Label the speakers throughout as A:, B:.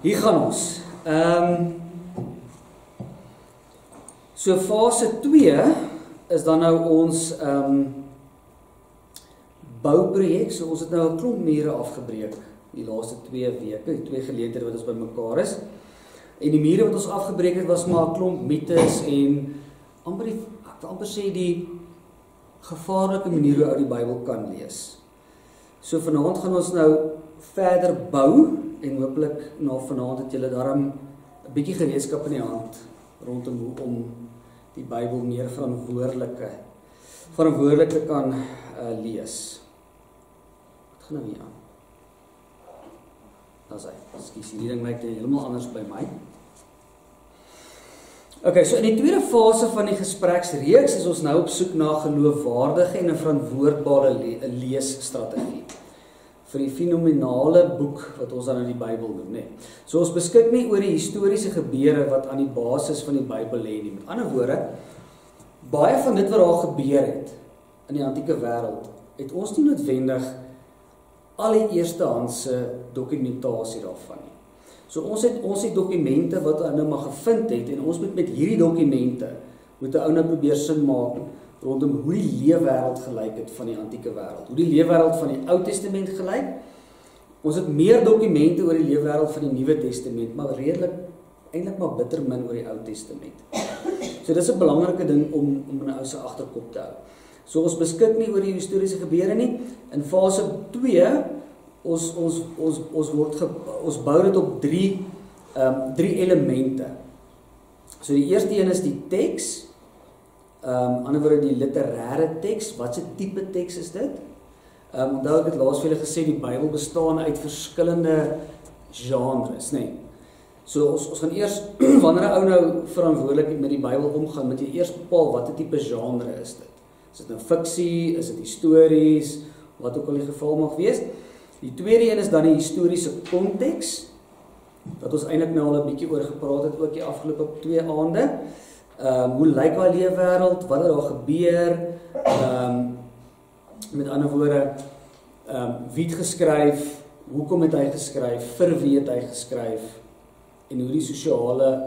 A: Hier gaan ons. So fase 2 is dan nou ons bouprojek. So ons het nou 'n klomp mure afgebreek die laaste 2 weke, die 2 geleenthede wat ons bymekaar is. En die mure wat ons afgebreek het was maar 'n klomp mites en ek wil amper sê die gevaarlike manier hoe ou die Bybel kan lees. So vanaand gaan ons nou verder bou en hopelik na vanaand het julle daarom 'n bietjie gereedskap in die hand rondom hoe om die Bybel meer verantwoordelik te kan lees. Wat gaan nou hier aan? Daar's hy. Ekskuus, hierdie ding lyk heeltemal anders by my. Okay, so in die tweede fase van die gespreksreeks is ons nou op soek na 'n geloofwaardige en 'n verantwoordbare leesstrategie vir die fenomenale boek wat ons dan in die Bybel noem, nee. So ons beskik nie oor die historiese gebeure wat aan die basis van die Bybel lê nie. Met ander woorde, baie van dit wat daar gebeur het in die antieke wêreld, het ons nie noodwendig al die eerstehandse dokumentasie daarvan nie. So ons het dokumente wat ou nou maar gevind het en ons moet met hierdie dokumente moet 'n ou nou probeer sin maak rondom hoe die leefwêreld gelyk het van die antieke wêreld. Hoe die leefwêreld van die Ou Testament gelyk. Ons het meer dokumente oor die leefwêreld van die Nuwe Testament, maar eintlik maar bitter min oor die Ou Testament. So dis 'n belangrike ding om in 'n ou se agterkop te hou. So ons beskik nie oor die historiese gebeure nie. In fase 2 ons bou dit op drie elemente. So die eerste een is die teks. Ander woorde die literêre teks. Wat 'n tipe teks is dit? Onthou ek het laas vir julle gesê die Bybel bestaan uit verskillende genres, nê. So ons gaan eers wanneer 'n ou nou verantwoordelik met die Bybel omgaan, moet jy eers bepaal watter tipe genre is dit. Is dit nou fiksie, is dit histories, wat ook al die geval mag wees. Die tweede een is dan die historiese konteks, wat ons eintlik nou al 'n bietjie oor gepraat het ook die afgelope 2 aande. Hoe lyk daai leefwêreld, wat het daar gebeur, met ander woorde, wie het geskryf, hoekom het hy geskryf, vir wie het hy geskryf, en hoe die sosiale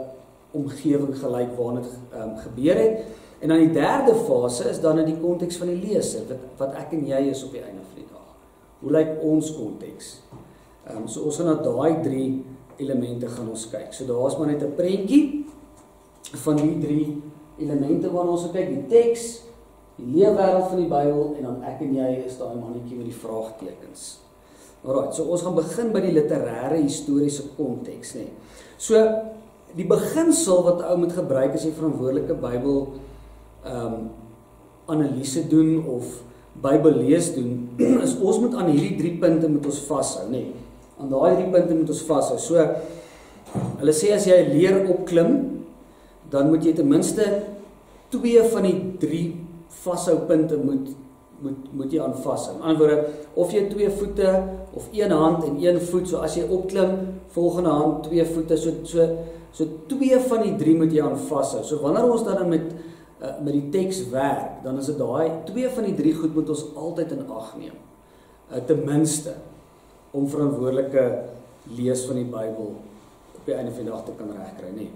A: omgewing gelyk waarin dit gebeur het. En dan die derde fase is dan in die konteks van die leser, wat ek en jy is op die einde van die dag. Hoe lyk ons konteks? So ons gaan na daai 3 elemente gaan ons kyk. So daar is maar net 'n prentjie van die 3 elemente waarna ons kyk, die teks, die leefwêreld van die Bybel en dan ek en jy is daai mannetjie met die vraagtekens. Alright, so ons gaan begin by die literêre historiese konteks, nê. So die beginsel wat ou moet gebruik as jy verantwoordelike Bybel analise doen of Bybel lees doen, is ons moet aan hierdie 3 punte moet ons vashou, nê. Aan daai 3 punte moet ons vashou. So hulle sê as jy leer opklim, dan moet jy ten minste 2 van die 3 vashoupunte moet jy aan vashou. In ander woorde, of jy 2 voete of 1 hand en 1 voet, so as jy opklim, volgende hand 2 voete, so 2 van die 3 moet jy aan vashou. So wanneer ons dan met die teks werk, dan is dit daai 2 van die 3 goed moet ons altyd in ag neem. Ten minste om verantwoordelike lees van die Bybel op die einde van die dag te kan regkry, nee.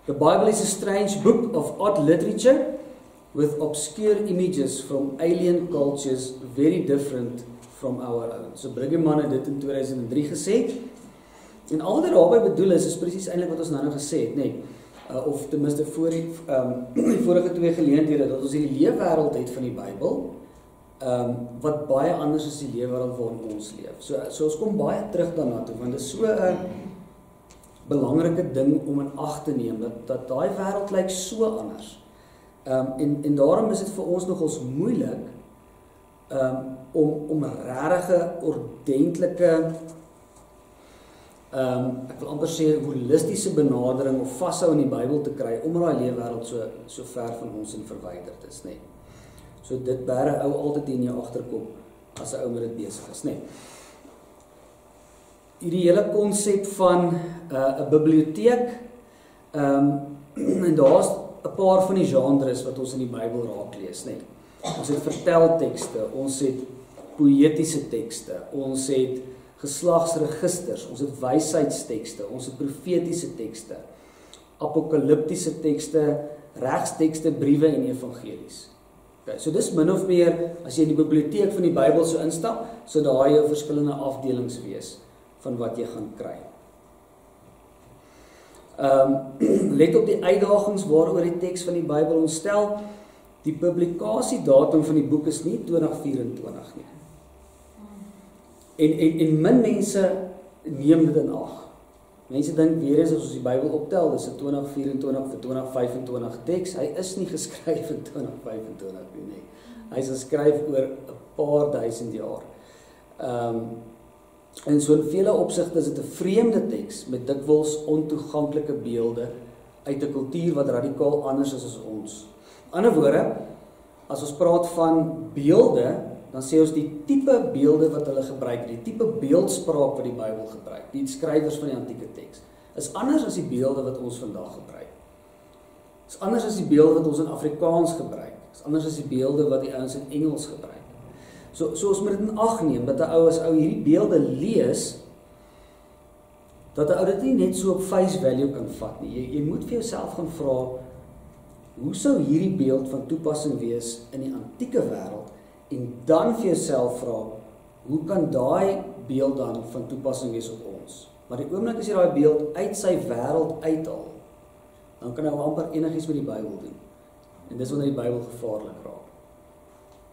A: The Bible is a strange book of odd literature with obscure images from alien cultures very different from our own. So Brigham Young het dit in 2003 gesê. En al wat daarby bedoel is presies eintlik wat ons nou gesê het, nee. Of ten minste voor die vorige 2 geleenthede dat ons hierdie leefwêreld het van die Bybel, wat baie anders is die leefwêreld waarin ons leef. So ons kom baie terug daarna toe, want dit is so 'n belangrike ding om in ag te neem, dat daai wêreld lyk so anders. En daarom is dit vir ons nogals moeilik om regtig ordentlike ek wil amper sê holistiese benadering of vashou in die Bybel te kry, omdat daai leefwêreld so ver van ons en verwyderd is, nee. So dit bære ou altyd in jou agterkop as 'n ou met dit besig is, nee. Hierdie hele konsep van 'n biblioteek, en daar's 'n paar van die genres wat ons in die Bybel raak lees, nee. Ons het verteltekste, ons het poëtiese tekste, ons het geslagsregisters, ons het wysheidstekste, ons het profetiese tekste, apokaliptiese tekste, regstekste, briewe en evangelies. Okay, so dis min of meer, as jy in die biblioteek van die Bybel so instap, so daar jou verskillende afdelings wees van wat jy gaan kry. Let op die uitdagings waaroor die teks van die Bybel ons stel. Die publikasiedatum van die boek is nie 2024 nie. En min mense neem dit in ag. Mense dink weer eens as ons die Bybel optel, dis 'n 2024 vir 2025 teks. Hy is nie geskryf in 2025 nie. Hy is geskryf oor 'n paar duisend jaar. En so in vele opsigte is dit 'n vreemde teks met dikwels ontoeganklike beelde uit 'n kultuur wat radikaal anders is as ons. In ander woorde, as ons praat van beelde, dan sê ons die tipe beelde wat hulle gebruik, die tipe beeldspraak wat die Bybel gebruik, die skrywers van die antieke teks, is anders as die beelde wat ons vandag gebruik. Is anders as die beelde wat ons in Afrikaans gebruik, is anders as die beelde wat die ouens in Engels gebruik. So ons moet dit in ag neem, dat 'n ou as ou hierdie beelde lees, dat 'n ou dit nie net so op face value kan vat nie. Jy moet vir jouself gaan vra, hoe sou hierdie beeld van toepassing wees in die antieke wêreld? En dan vir jouself vra, hoe kan daai beeld dan van toepassing wees op ons? Maar die oomblik as jy daai beeld uit sy wêreld uithaal, dan kan jy amper enigiets met die Bybel doen. En dis wanneer die Bybel gevaarlik raak.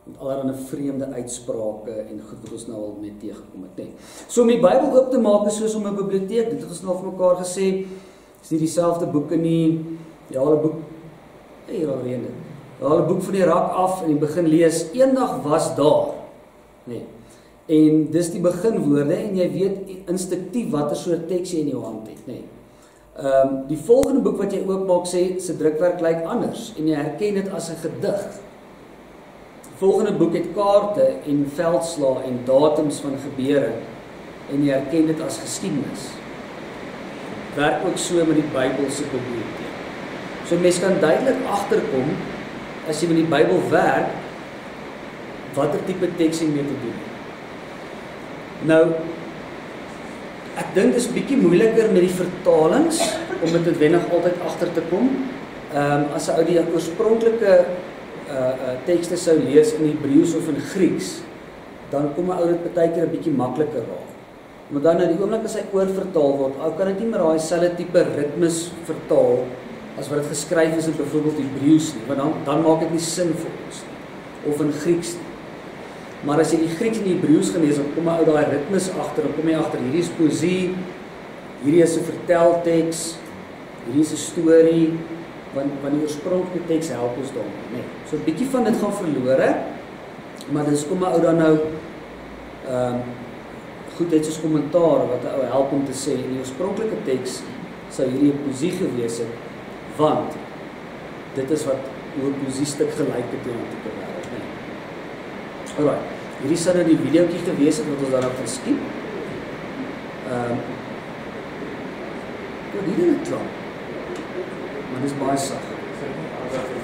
A: Met allerlei vreemde uitsprake en goed wat ons nou al mee teëgekom het, nee. So om die Bybel oop te maak is soos om 'n biblioteek, dit het ons nou vir mekaar gesê, is nie dieselfde boeke nie, jy haal 'n boek, hier al reën dit. Jy haal 'n boek van die rak af en jy begin lees, eendag was daar, nee. En dis die beginwoorde en jy weet instinktief watter soort teks jy in jou hand het, nee. Die volgende boek wat jy oopmaak sê, se drukwerk lyk anders en jy herken dit as 'n gedig. Die volgende boek het kaarte en veldslae en datums van gebeure en jy herken dit as geskiedenis. Werk ook so met die Bybel se biblioteek. So mens kan duidelik agterkom as jy met die Bybel werk watter tipe teks jy mee te doen. Nou ek dink dit is bietjie moeiliker met die vertalings om dit noodwendig altyd agter te kom. As 'n ou die oorspronklike tekste sou lees in Hebreëus of in Grieks, dan kom 'n ou dit baie keer 'n bietjie makliker raak. Maar dan na die oomblik as hy oorvertaal word, ou kan dit nie meer daai selfde tipe ritmes vertaal as wat dit geskryf is in byvoorbeeld Hebreëus nie, want dan maak dit nie sin vir ons nie, of in Grieks nie. Maar as jy die Grieks en die Hebreëus gelees, dan kom 'n ou daai ritmes agter, dan kom jy agter hierdie is poesie, hierdie is 'n vertelteks, hierdie is 'n storie, want die oorspronklike teks help ons daarmee, nee. So 'n bietjie van dit gaan verlore, maar dis kom 'n ou dan nou goed het soos kommentaar wat 'n ou help om te sê in die oorspronklike teks sou hierdie 'n poesie gewees het, want dit is wat hoe 'n poesiestuk gelyk het in die antieke wêreld, nee. Alright, hierdie sou nou die videoetjie gewees het wat ons daarop geskiep. Die ding het klaar. Maar dis baie sag.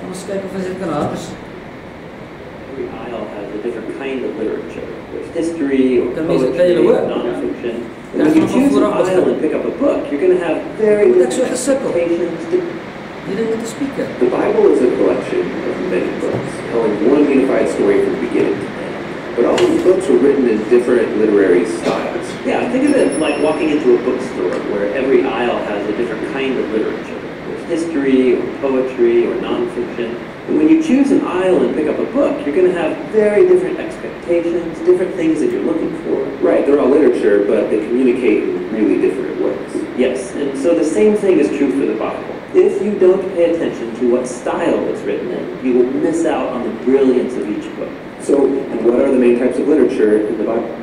A: Ons kyk of dit kan harder.
B: Every aisle has a different kind of literature. There's history or poetry or non-fiction. And when you choose an aisle and pick up a book, you're going to have very different expectations.
C: The Bible is a collection of many books, telling one unified story from beginning to end. But all these books were written in different literary styles.
B: Yeah, think of it like walking into a bookstore where every aisle has a different kind of literature. History or poetry or non-fiction. And when you choose an aisle and pick up a book, you're going to have very different expectations, different things that you're looking for.
C: Right, they're all literature, but they communicate in really different ways.
B: Yes, and so the same thing is true for the Bible. If you don't pay attention to what style it's written in, you will miss out on the brilliance of each book.
C: So, what are the main types of literature in the Bible?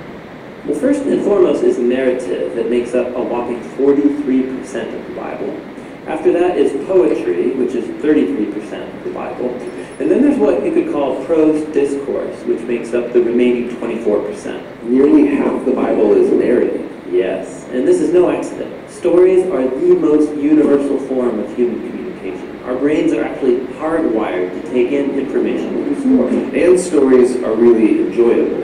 B: Well, first and foremost is narrative that makes up a whopping 43% of the Bible. After that is poetry, which is 33% of the Bible. And then there's what you could call prose discourse, which makes up the remaining 24%.
C: Nearly half the Bible is narrative.
B: Yes, and this is no accident. Stories are the most universal form of human communication. Our brains are actually hardwired to take in information from stories.
C: And stories are really enjoyable.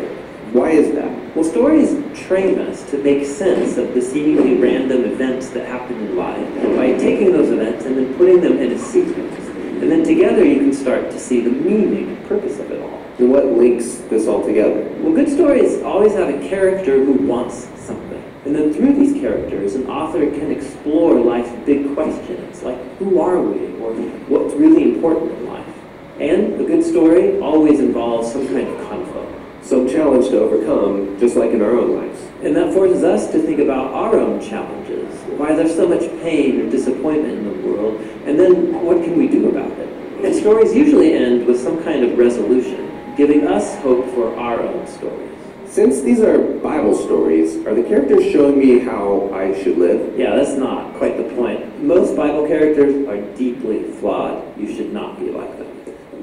C: Why is that?
B: Well, stories train us to make sense of the seemingly random events that happen in life by taking those events and then putting them in a sequence. And then together you can start to see the meaning and purpose of it all.
C: And what links this all together?
B: Well, good stories always have a character who wants something. And then through these characters, an author can explore life's big questions, like who are we, or what's really important in life. And a good story always involves some kind of conflict.
C: Some challenge to overcome, just like in our own lives.
B: And that forces us to think about our own challenges, why there's so much pain or disappointment in the world, and then what can we do about it? And stories usually end with some kind of resolution, giving us hope for our own stories.
C: Since these are Bible stories, are the characters showing me how I should live?
B: Yeah, that's not quite the point. Most Bible characters are deeply flawed. You should not be like them.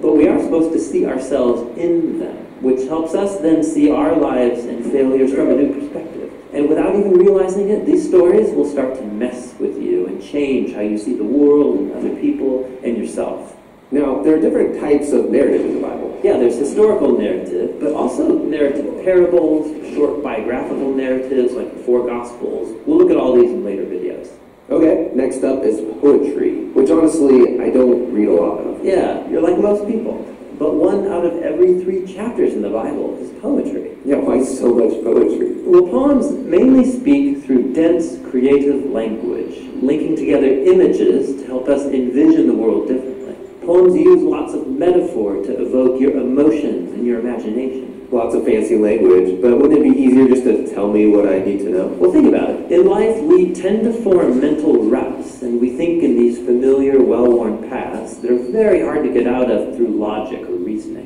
B: But we are supposed to see ourselves in them, which helps us then see our lives and failures from a new perspective. And without even realizing it, these stories will start to mess with you and change how you see the world and other people and yourself.
C: Now, there are different types of narrative in the Bible.
B: Yeah, there's historical narrative, but also narrative parables, short biographical narratives like the four Gospels. We'll look at all these in later videos.
C: Okay, next up is poetry, which honestly I don't read a lot of.
B: Yeah, you're like most people. But 1 out of every 3 chapters in the Bible is poetry.
C: Yeah, why so much poetry?
B: Well, poems mainly speak through dense, creative language, linking together images to help us envision the world differently. Poems use lots of metaphor to evoke your emotions and your imagination.
C: Lots of fancy language, but wouldn't it be easier just to tell me what I need to know?
B: Well, think about it. In life, we tend to form mental ruts, and we think in these familiar, well-worn paths that are very hard to get out of through logic or reasoning.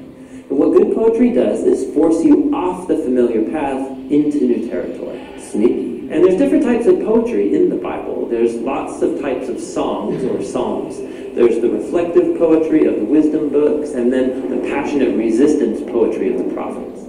B: And what good poetry does is force you off the familiar path into new territory.
C: Sneaky.
B: And there's different types of poetry in the Bible. There's lots of types of songs or psalms. There's the reflective poetry of the wisdom books, and then the passionate resistance poetry of the prophets.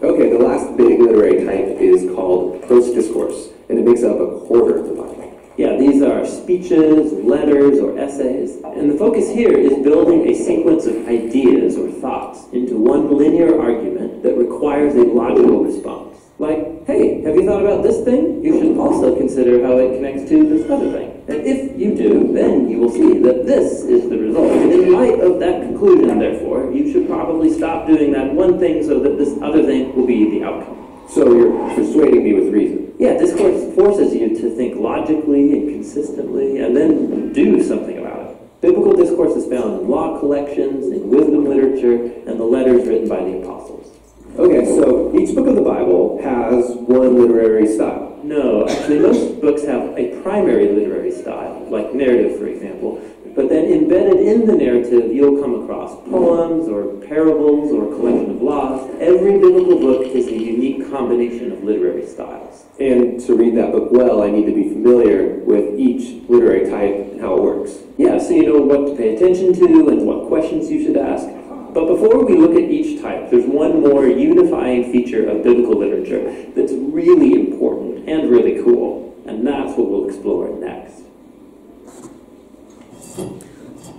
C: Okay, the last big literary type is called prose discourse, and it makes up 1/4 of the Bible.
B: Yeah, these are speeches, letters, or essays. And the focus here is building a sequence of ideas or thoughts into one linear argument that requires a logical response. Like, hey, have you thought about this thing? You should also consider how it connects to this other thing. And if you do, then you will see that this is the result. And in light of that conclusion, therefore, you should probably stop doing that one thing so that this other thing will be the outcome.
C: So you're persuading me with reason.
B: Yeah, discourse forces you to think logically and consistently, and then do something about it. Biblical discourse is found in law collections, in wisdom literature, and the letters written by the apostles.
C: Okay, so each book of the Bible has one literary style.
B: No, actually most books have a primary literary style, like narrative, for example. But then embedded in the narrative, you'll come across poems or parables or a collection of laws. Every biblical book is a unique combination of literary styles.
C: And to read that book well, I need to be familiar with each literary type and how it works.
B: Yeah, so you know what to pay attention to and what questions you should ask. But before we look at each type, there's one more unifying feature of biblical literature that's really important and really cool. And that's what we'll explore next.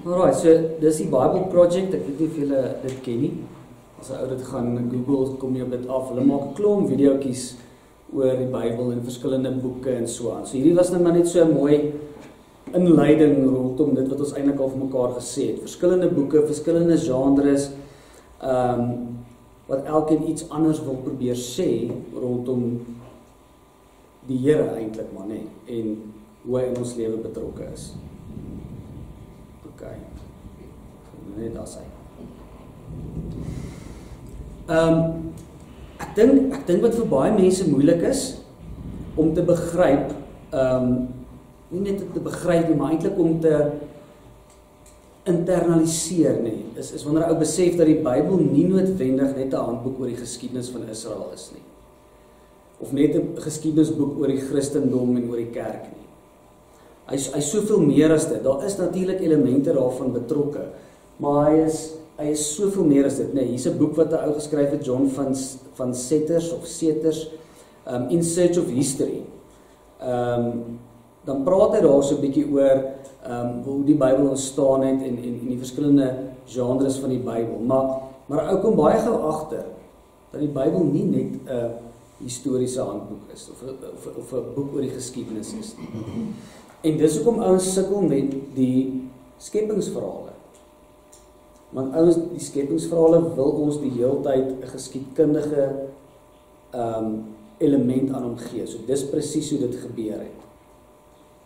A: Alright, so dis die Bible Project, ek weet nie of julle dit ken nie. As jy ou dit gaan Google, kom jy op dit af. Hulle maak 'n klomp videoetjies oor die Bybel en verskillende boeke en so aan. So hierdie was nou maar net so 'n mooi inleiding rondom dit wat ons eintlik al vir mekaar gesê het. Verskillende boeke, verskillende genres, wat elkeen iets anders wil probeer sê rondom die Here eintlik maar net en hoe hy in ons lewe betrokke is. Okay. Net as hy. Ek dink wat vir baie mense moeilik is om te begryp, nie net te begryp nie, maar eintlik om te internaliseer nie, is wanneer 'n ou besef dat die Bybel nie noodwendig net 'n handboek oor die geskiedenis van Israel is nie. Of net 'n geskiedenisboek oor die Christendom en oor die kerk nie. Hy is soveel meer as dit. Daar is natuurlik elemente daarvan betrokke, maar hy is soveel meer as dit. Nee, hier's 'n boek wat 'n ou geskryf het, John van Seters, In Search of History. Dan praat hy daar so 'n bietjie oor hoe die Bybel ontstaan het en die verskillende genres van die Bybel. Maar ou kom baie gou agter dat die Bybel nie net 'n historiese handboek is, of 'n boek oor die geskiedenis is nie. En dis hoekom ouens sukkel met die skepingsverhale. Want ouens, die skepingsverhale wil ons die hele tyd 'n geskiedkundige element aan hom gee. So dis presies hoe dit gebeur het.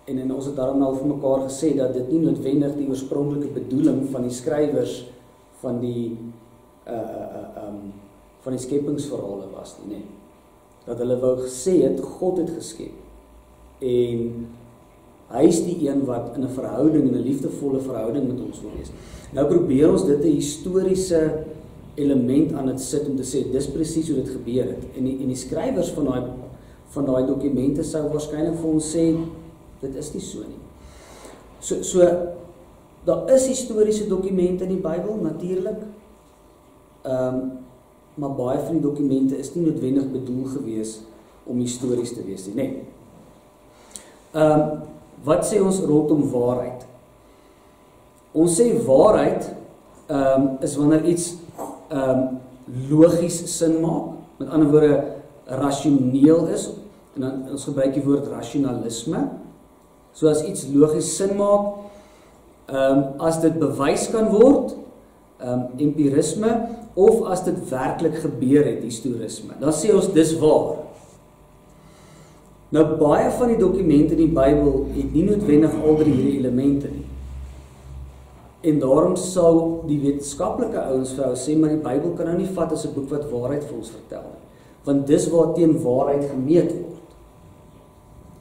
A: En ons het daarom al vir mekaar gesê dat dit nie noodwendig die oorspronklike bedoeling van die skrywers van die skepingsverhale was nie, nee. Dat hulle wou gesê het, God het geskep. En hy is die een wat in 'n verhouding, in 'n liefdevolle verhouding met ons wil wees. Nou probeer ons dit 'n historiese element aan dit sit om te sê, dis presies hoe dit gebeur het. En die skrywers van daai dokumente sou waarskynlik vir ons sê, dit is nie so nie. So daar is historiese dokumente in die Bybel, natuurlik. Maar baie van die dokumente is nie noodwendig bedoel gewees om histories te wees nie, nee. Wat sê ons rondom waarheid? Ons sê waarheid is wanneer iets logies sin maak, met ander woorde rasioneel is, en dan ons gebruik die woord rasionalisme. So as iets logies sin maak, as dit bewys kan word, empirisme, of as dit werklik gebeur het, historisme, dan sê ons dis waar. Nou baie van die dokumente in die Bybel het nie noodwendig al drie hierdie elemente nie. En daarom sal die wetenskaplike ouens vir jou sê, maar die Bybel kan nou nie vat as 'n boek wat waarheid vir ons vertel nie, want dis waar teen waarheid gemeet word.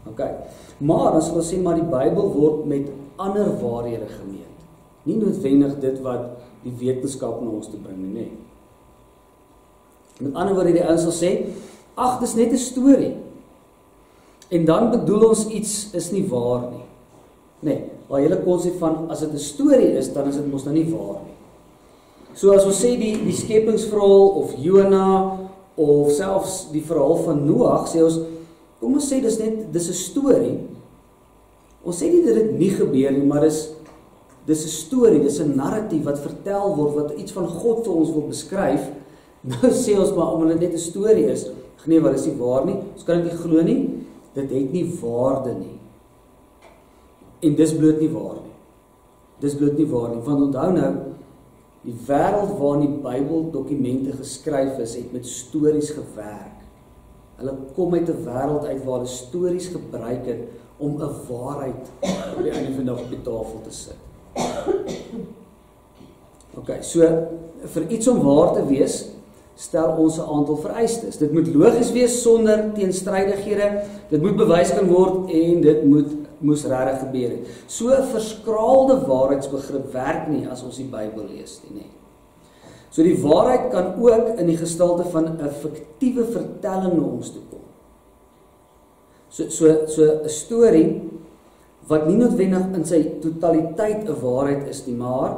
A: Okay. Maar dan sal ons sê, maar die Bybel word met ander waarhede gemeet. Nie noodwendig dit wat die wetenskap na ons te bring nie, nee. Met ander woorde, die ouens sal sê, ag, dis net 'n storie. En dan bedoel ons iets is nie waar nie. Nee, waar hele konsep van, as dit 'n storie is, dan is dit mos nou nie waar nie. So as ons sê die skepingsverhaal, of Jona, of selfs die verhaal van Noag, sê ons, kom ons sê dis 'n storie. Ons sê nie dat dit nie gebeur nie, maar dis 'n storie, dis 'n narratief wat vertel word, wat iets van God vir ons wil beskryf. Nou sê ons maar, omdat dit net 'n storie is, nee, wat is nie waar nie, ons kan dit nie glo nie, dit het nie waarde nie. En dis bloot nie waar nie. Dis bloot nie waar nie, want onthou nou, die wêreld waarin die Bybel dokumente geskryf is, het met stories gewerk. Hulle kom uit 'n wêreld uit waar hulle stories gebruik het om 'n waarheid op die einde van die dag op die tafel te sit. Okay, so vir iets om waar te wees, stel ons 'n aantal vereistes. Dit moet logies wees sonder teenstrydighede, dit moet bewys kan word en dit moes regtig gebeur het. So 'n verskraalde waarheidsbegrip werk nie as ons die Bybel lees nie, nee. So die waarheid kan ook in die gestalte van 'n fiktiewe vertelling na ons toe kom. So 'n storie wat nie noodwendig in sy totaliteit 'n waarheid is nie, maar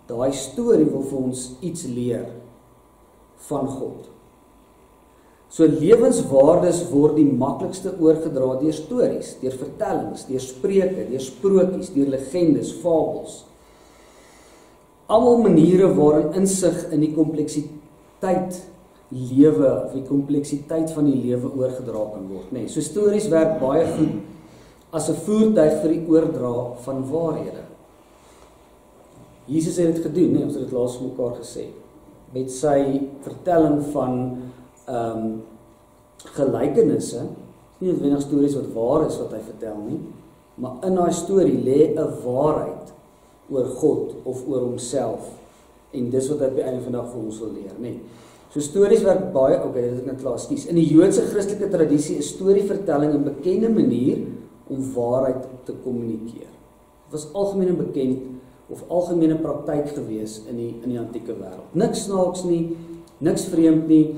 A: daai storie wil vir ons iets leer van God. So lewenswaardes word die maklikste oorgedra deur stories, deur vertellings, deur spreuke, deur sprokies, deur legendes, fabels. Almal maniere waarin insig in die kompleksiteit lewe of die kompleksiteit van die lewe oorgedra kan word, nee. So stories werk baie goed as 'n voertuig vir die oordra van waarhede. Jesus het dit gedoen, nee, ons het dit laas vir mekaar gesê, met sy vertelling van gelykenisse, nie noodwendig stories wat waar is wat hy vertel nie, maar in daai storie lê 'n waarheid oor God of oor homself, en dis wat hy op die einde van die dag vir ons wil leer, nee. So stories werk baie, okay, dit is net klaar, skies. In die Joodse Christelike tradisie is storievertelling 'n bekende manier om waarheid te kommunikeer. Dit was algemeen bekend of algemene praktyk gewees in die antieke wêreld. Niks snaaks nie, niks vreemd nie.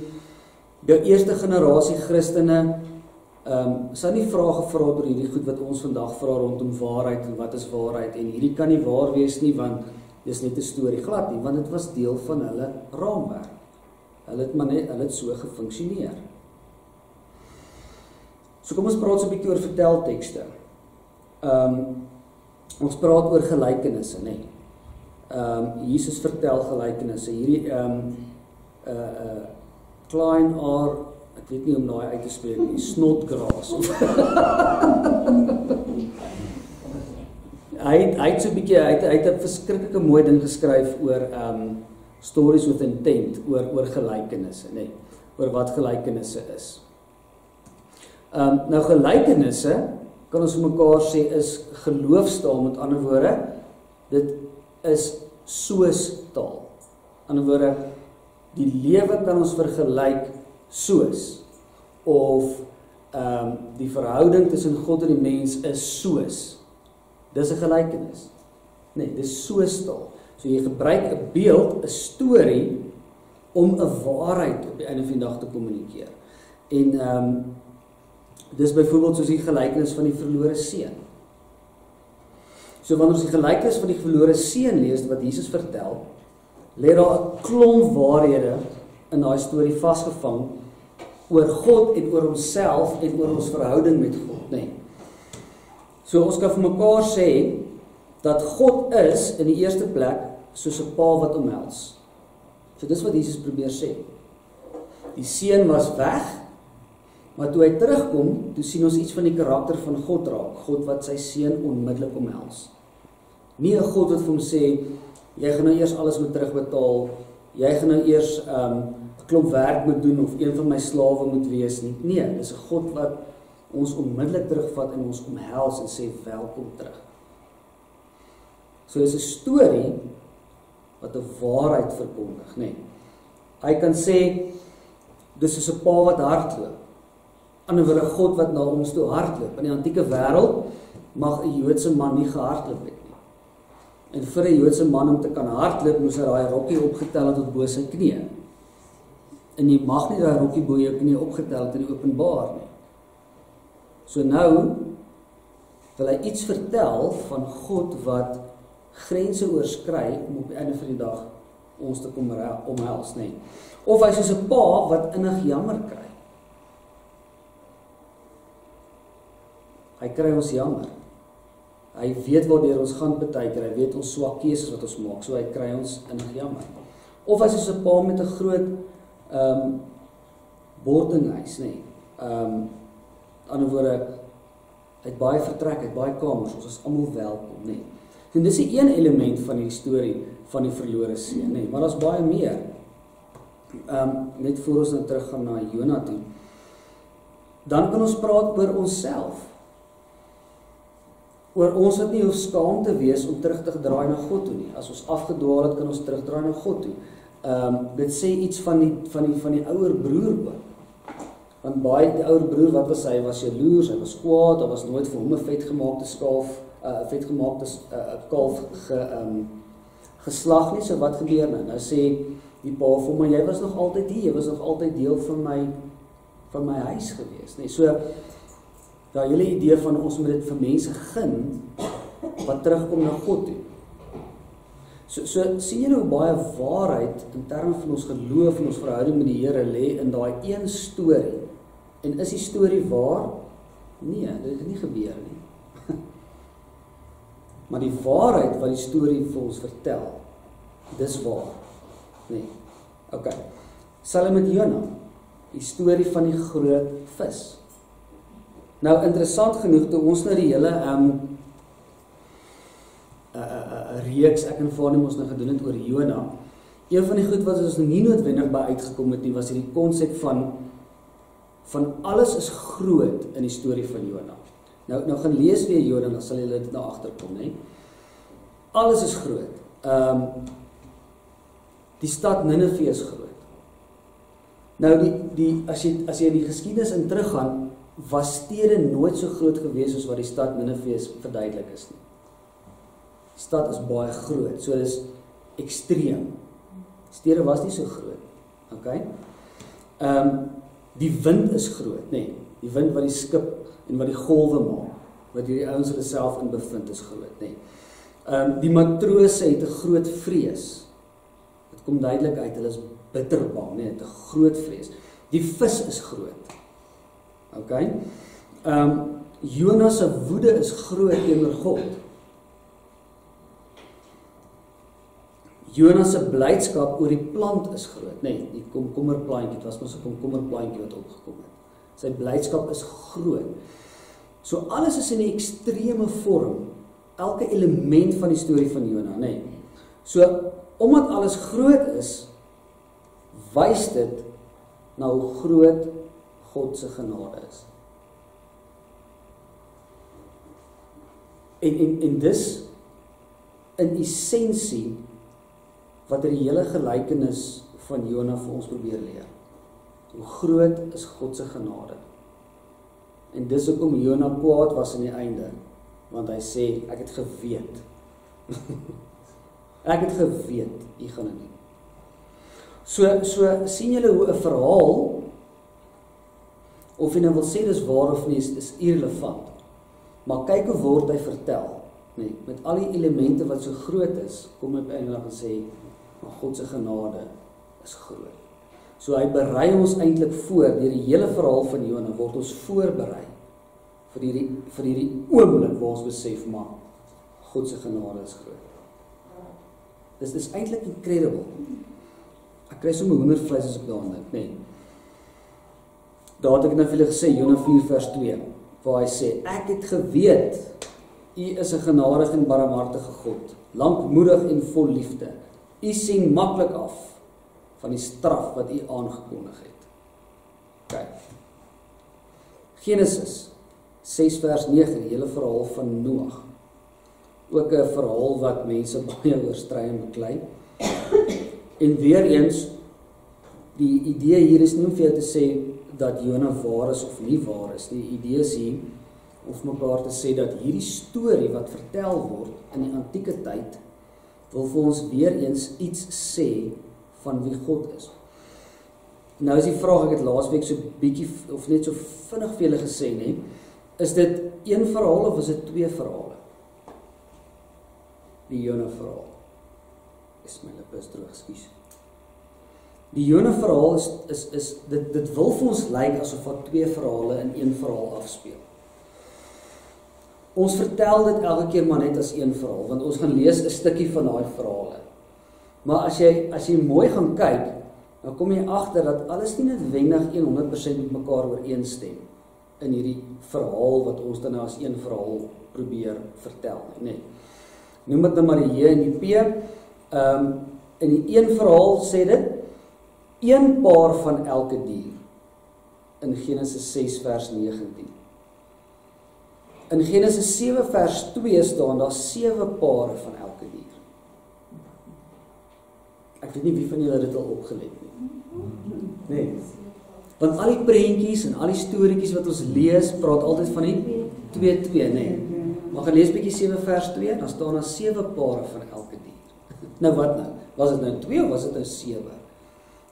A: Die eerste generasie Christene sou nie vrae gevra oor hierdie goed wat ons vandag vra rondom waarheid en wat is waarheid en hierdie kan nie waar wees nie want dis net 'n storie, glad nie, want dit was deel van hulle raamwerk. Hulle het so gefunksioneer. So kom ons praat so 'n bietjie oor verteltekste. Ons praat oor gelykenisse, nê. Jesus vertel gelykenisse. Hierdie Klein R. ek weet nie om daai uit te spreek nie, Snodgrass. Hy het so 'n bietjie, hy het 'n verskriklike mooi ding geskryf oor stories with intent, oor gelykenisse, nee, oor wat gelykenisse is. Nou gelykenisse, kan ons vir mekaar sê, is geloofstaal, met ander woorde, dit is soos taal. Aan die ander woorde, die lewe kan ons vergelyk soos, of die verhouding tussen God en die mens is soos. Dis 'n gelykenis. Nee, dis soos taal. So jy gebruik 'n beeld, 'n storie, om 'n waarheid op die einde van die dag te kommunikeer. En dis byvoorbeeld soos die gelykenis van die verlore seun. So wanneer ons die gelykenis van die verlore seun lees, wat Jesus vertel, lê daar 'n klomp waarhede in daai storie vasgevang oor God en oor homself en oor ons verhouding met God, nee. So ons kan vir mekaar sê dat God is in die eerste plek soos 'n pa wat omhels. So dis wat Jesus probeer sê. Die seun was weg, maar toe hy terugkom, toe sien ons iets van die karakter van God raak. God wat sy seun onmiddellik omhels. Nie 'n God wat vir hom sê, jy gaan nou eers alles moet terugbetaal, jy gaan nou eers 'n klomp werk moet doen, of een van my slawe moet wees nie. Nee, dis 'n God wat ons onmiddellik terugvat en ons omhels en sê, welkom terug. So dis 'n storie wat 'n waarheid verkondig, nee. Hy kan sê, dis soos 'n pa wat hardloop. Anderswoorde, God wat na ons toe hardloop. In die antieke wêreld mag 'n Joodse man nie gehardloop het nie. En vir 'n Joodse man om te kan hardloop, moes hy daai rokkie opgetel het tot bo sy knie. En jy mag nie daai rokkie bo jou knie opgetel het in die openbaar nie. So nou wil hy iets vertel van God wat grense oorskry om op die einde van die dag ons te kom omhels, nee. Of hy soos 'n pa wat innig jammer kry. Hy kry ons jammer. Hy weet waardeur ons gaan partykeer, hy weet ons swak keuses wat ons maak, so hy kry ons innig jammer. Of hy soos 'n pa met 'n groot boardinghuis, nee. Ander woorde, hy het baie vertrek, hy het baie kamers, ons is almal welkom, nee. En dis die een element van die storie van die verlore seun, nee, maar daar's baie meer. Net voor ons nou terug gaan na Jona toe. Dan kan ons praat oor onsself. Oor ons wat nie hoef skaam te wees om terug te draai na God toe nie. As ons afgedwaal het, kan ons terugdraai na God toe. Dit sê iets van die ouer broer ook. Want baie die ouer broer, wat was hy? Hy was jaloers, hy was kwaad, daar was nooit vir hom 'n vetgemaakte kalf geslag nie. So wat gebeur nou? Nou sê die pa vir hom, maar jy was nog altyd hier, jy was nog altyd deel van my huis gewees, nee. So daai hele idee van ons moet dit vir mense gun wat terugkom na God toe. So sien jy nou baie waarheid in terme van ons geloof en ons verhouding met die Here lê in daai een storie. En is die storie waar? Nee, dit het nie gebeur nie. Maar die waarheid wat die storie vir ons vertel, dis waar. Nee. OK. Selfs met Jona, die storie van die groot vis. Nou interessant genoeg, toe ons nou die hele reeks, ek en Fanie ons nou gedoen het oor Jona, een van die goed wat ons nie noodwendig by uitgekom het nie, was hierdie konsep van alles is groot in die storie van Jona. Nou gaan lees weer Jona, dan sal julle dit nou agterkom, nee. Alles is groot. Die stad Ninive is groot. Nou as jy in die geskiedenis in teruggaan, was stede nooit so groot gewees as wat die stad Ninive verduidelik is nie. Die stad is baie groot, so dis ekstreem. Stede was nie so groot, okay? Die wind is groot, nee, die wind wat die skip en wat die golwe maak, wat die ouens hulle self in bevind is groot, nee. Die matrose het 'n groot vrees. Dit kom duidelik uit, hulle is bitterbang, nee, het 'n groot vrees. Die vis is groot. Okay? Jona se woede is groot teenoor God. Jonas se blydskap oor die plant is groot, nee, die komkommerplantjie, dit was mos 'n komkommerplantjie wat opgekom het. Sy blydskap is groot. So alles is in 'n ekstreme vorm, elke element van die storie van Jona, nee. So, omdat alles groot is, wys dit na hoe groot God se genade is. En dis in essensie wat die hele gelykenis van Jona vir ons probeer leer. Hoe groot is God se genade? En dis hoekom Jona kwaad was aan die einde, want hy sê, ek het geweet. Ek het geweet, jy gaan dit doen. So sien julle hoe 'n verhaal, of jy nou wil sê dis waar of nie, is irrelevant. Maar kyk hoe word hy vertel, nee, met al die elemente wat so groot is, kom hy uiteindelik en sê, maar God se genade is groot. So hy berei ons eintlik voor, deur die hele verhaal van Jona, word ons voorberei vir hierdie oomblik waar ons besef, maar God se genade is groot. Dis eintlik incredible. Ek kry sommer hoendervleis as ek daaraan dink, nee. Daar het ek nou vir julle gesê, Jona 4 vers 2, waar hy sê, ek het geweet, U is 'n genadige en barmhartige God, lankmoedig en vol liefde. U sien maklik af van die straf wat U aangekondig het. Kyk. Genesis 6 vers 9, die hele verhaal van Noag. Ook 'n verhaal wat mense baie oorstry en beklei. En weer eens, die idee hier is nie om vir jou te sê dat Jona waar is of nie waar is. Die idee is hier of mekaar te sê dat hierdie storie wat vertel word in die antieke tyd wil vir ons weer eens iets sê van wie God is. Nou is die vraag, ek het laasweek so bietjie of net so vinnig vir julle gesê, nee, is dit een verhaal of is dit twee verhale? Die Jona verhaal. Is my lippe is droog, ekskuus. Die Jona verhaal is dit wil vir ons lyk asof wat twee verhale in een verhaal afspeel. Ons vertel dit elke keer maar net as een verhaal, want ons gaan lees 'n stukkie van daai verhale. Maar as jy mooi gaan kyk, dan kom jy agter dat alles nie noodwendig 100% met mekaar ooreenstem in hierdie verhaal wat ons dan nou as een verhaal probeer vertel, nee. Noem dit nou maar die J en die P. In die een verhaal sê dit, een paar van elke dier. In Genesis 6 vers 19. In Genesis 7 vers 2 staan daar 7 pare van elke dier. Ek weet nie wie van julle dit al opgelet nie. Nee. Want al die prentjies en al die storieetjies wat ons lees, praat altyd van die 2-2, nee. Maar gaan lees bietjie 7 vers 2, dan staan daar 7 pare van elke dier. Nou wat nou? Was dit nou 2 of was dit nou 7?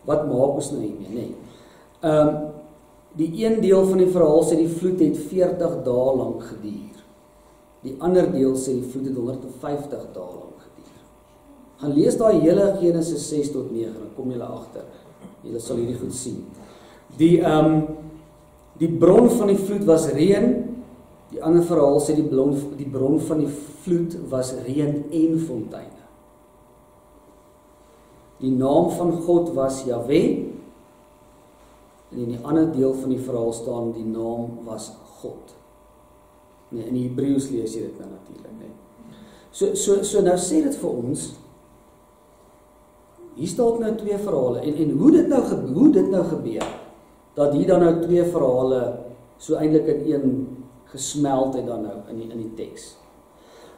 A: Wat maak ons nou hiermee, nee? Die een deel van die verhaal sê die vloed het 40 dae lank geduur. Die ander deel sê die vloed het 150 dae lank geduur. Gaan lees daai hele Genesis 6 tot 9, dan kom julle agter. Julle sal hierdie goed sien. Die bron van die vloed was reën. Die ander verhaal sê die bron van die vloed was reën en fonteine. Die naam van God was Jahwe. En in die ander deel van die verhaal staan die naam was God. Nee, in die Hebreëus lees jy dit nou natuurlik, nee. So nou sê dit vir ons, hier staan nou 2 verhale, en hoe dit nou gebeur, dat hier dan nou 2 verhale so eintlik in een gesmeld het dan nou in die teks.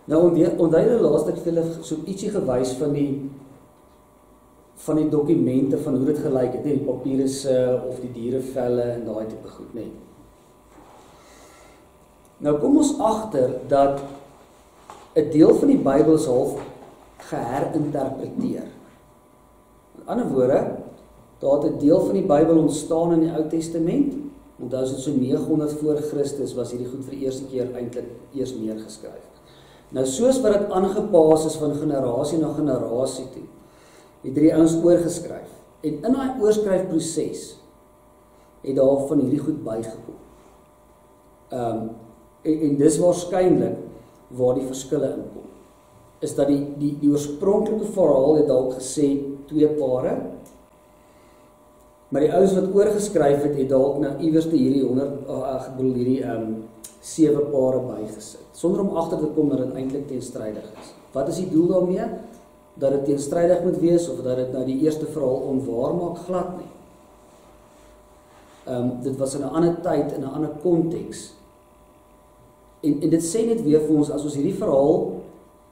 A: Nou onthou julle laas ek vir julle so ietsie gewys van die dokumente van hoe dit gelyk het, die papirusse of die dierevelle en daai tipe goed, nee. Nou kom ons agter dat 'n deel van die Bybel is half geherinterpreteer. In ander woorde, daar het 'n deel van die Bybel ontstaan in die Ou Testament. Onthou as dit so 900 voor Christus was hierdie goed vir die eerste keer eintlik eers neergeskryf. Nou soos wat dit aangepas is van generasie na generasie toe, het die ouens oorgeskryf. En in daai oorskryfproses het daar van hierdie goed bygekom. En dis waarskynlik waar die verskille inkom. is dat die oorspronklike verhaal het dalk gesê 2 pare, maar die ouens wat oorgeskryf het dalk nou iewers hierdie 7 pare bygesit, sonder om agter te kom dat dit eintlik teenstrydig is. Wat is die doel daarmee? Dat dit teenstrydig moet wees, of dat dit nou die eerste verhaal onwaar maak? Glad nie. Dit was in 'n ander tyd, in 'n ander konteks. En dit sê net weer vir ons, as ons hierdie verhaal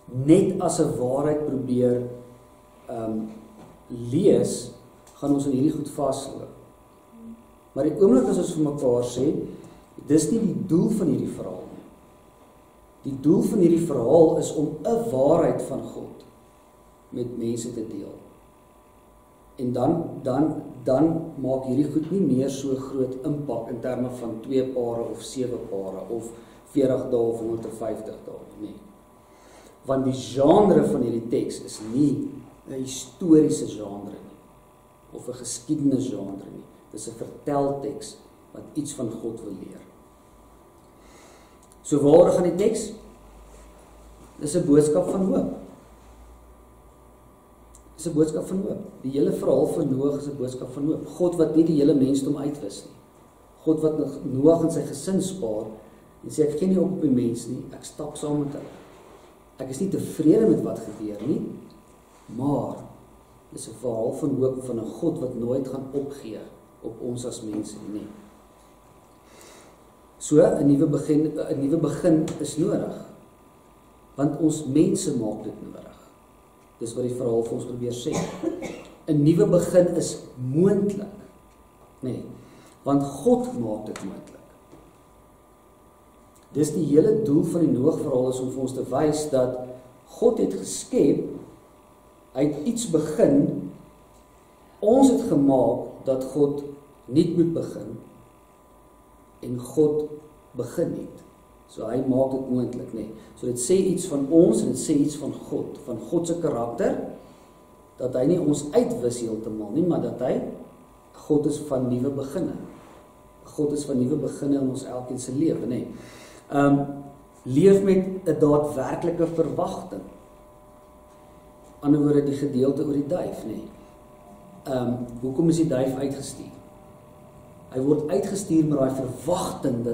A: net as 'n waarheid probeer lees, gaan ons in hierdie goed vasloop. Maar die oomblik as ons vir mekaar sê, dis nie die doel van hierdie verhaal nie. Die doel van hierdie verhaal is om 'n waarheid van God met mense te deel. En dan maak hierdie goed nie meer so groot impak in terme van 2 pare of 7 pare of 40 dae of 150 dae nie. Want die genre van hierdie teks is nie 'n historiese genre nie of 'n geskiedenis genre nie. Dis 'n vertelteks wat iets van God wil leer. So waar gaan die teks? Dis 'n boodskap van hoop. Dis 'n boodskap van hoop. Die hele verhaal van Noag is 'n boodskap van hoop. God wat nie die hele mensdom uitwis nie. God wat Noag en sy gesin spaar en sê ek gee nie op die mens nie, ek stap saam met hulle. Ek is nie tevrede met wat gebeur nie, maar dis 'n verhaal van hoop van 'n God wat nooit gaan opgee op ons as mense nie. So 'n nuwe begin is nodig. Want ons mense maak dit nodig. Dis wat die verhaal vir ons probeer sê. 'n nuwe begin is moontlik. Nee, want God maak dit moontlik. Dis die hele doel van die Noag verhaal is om vir ons te wys dat God het geskep, hy het iets begin, ons het gemaak dat God nie moet begin, en God begin het. So hy maak dit moontlik, nee. So dit sê iets van ons en dit sê iets van God se karakter, dat hy nie ons uitwis heeltemal nie, maar dat hy God is van nuwe beginne. God is van nuwe beginne in ons elkeen se lewe, nee. Leef met 'n daadwerklike verwagting. Ander woorde die gedeelte oor die duif, nee. Hoekom is die duif uitgestuur? Hy word uitgestuur met daai verwagting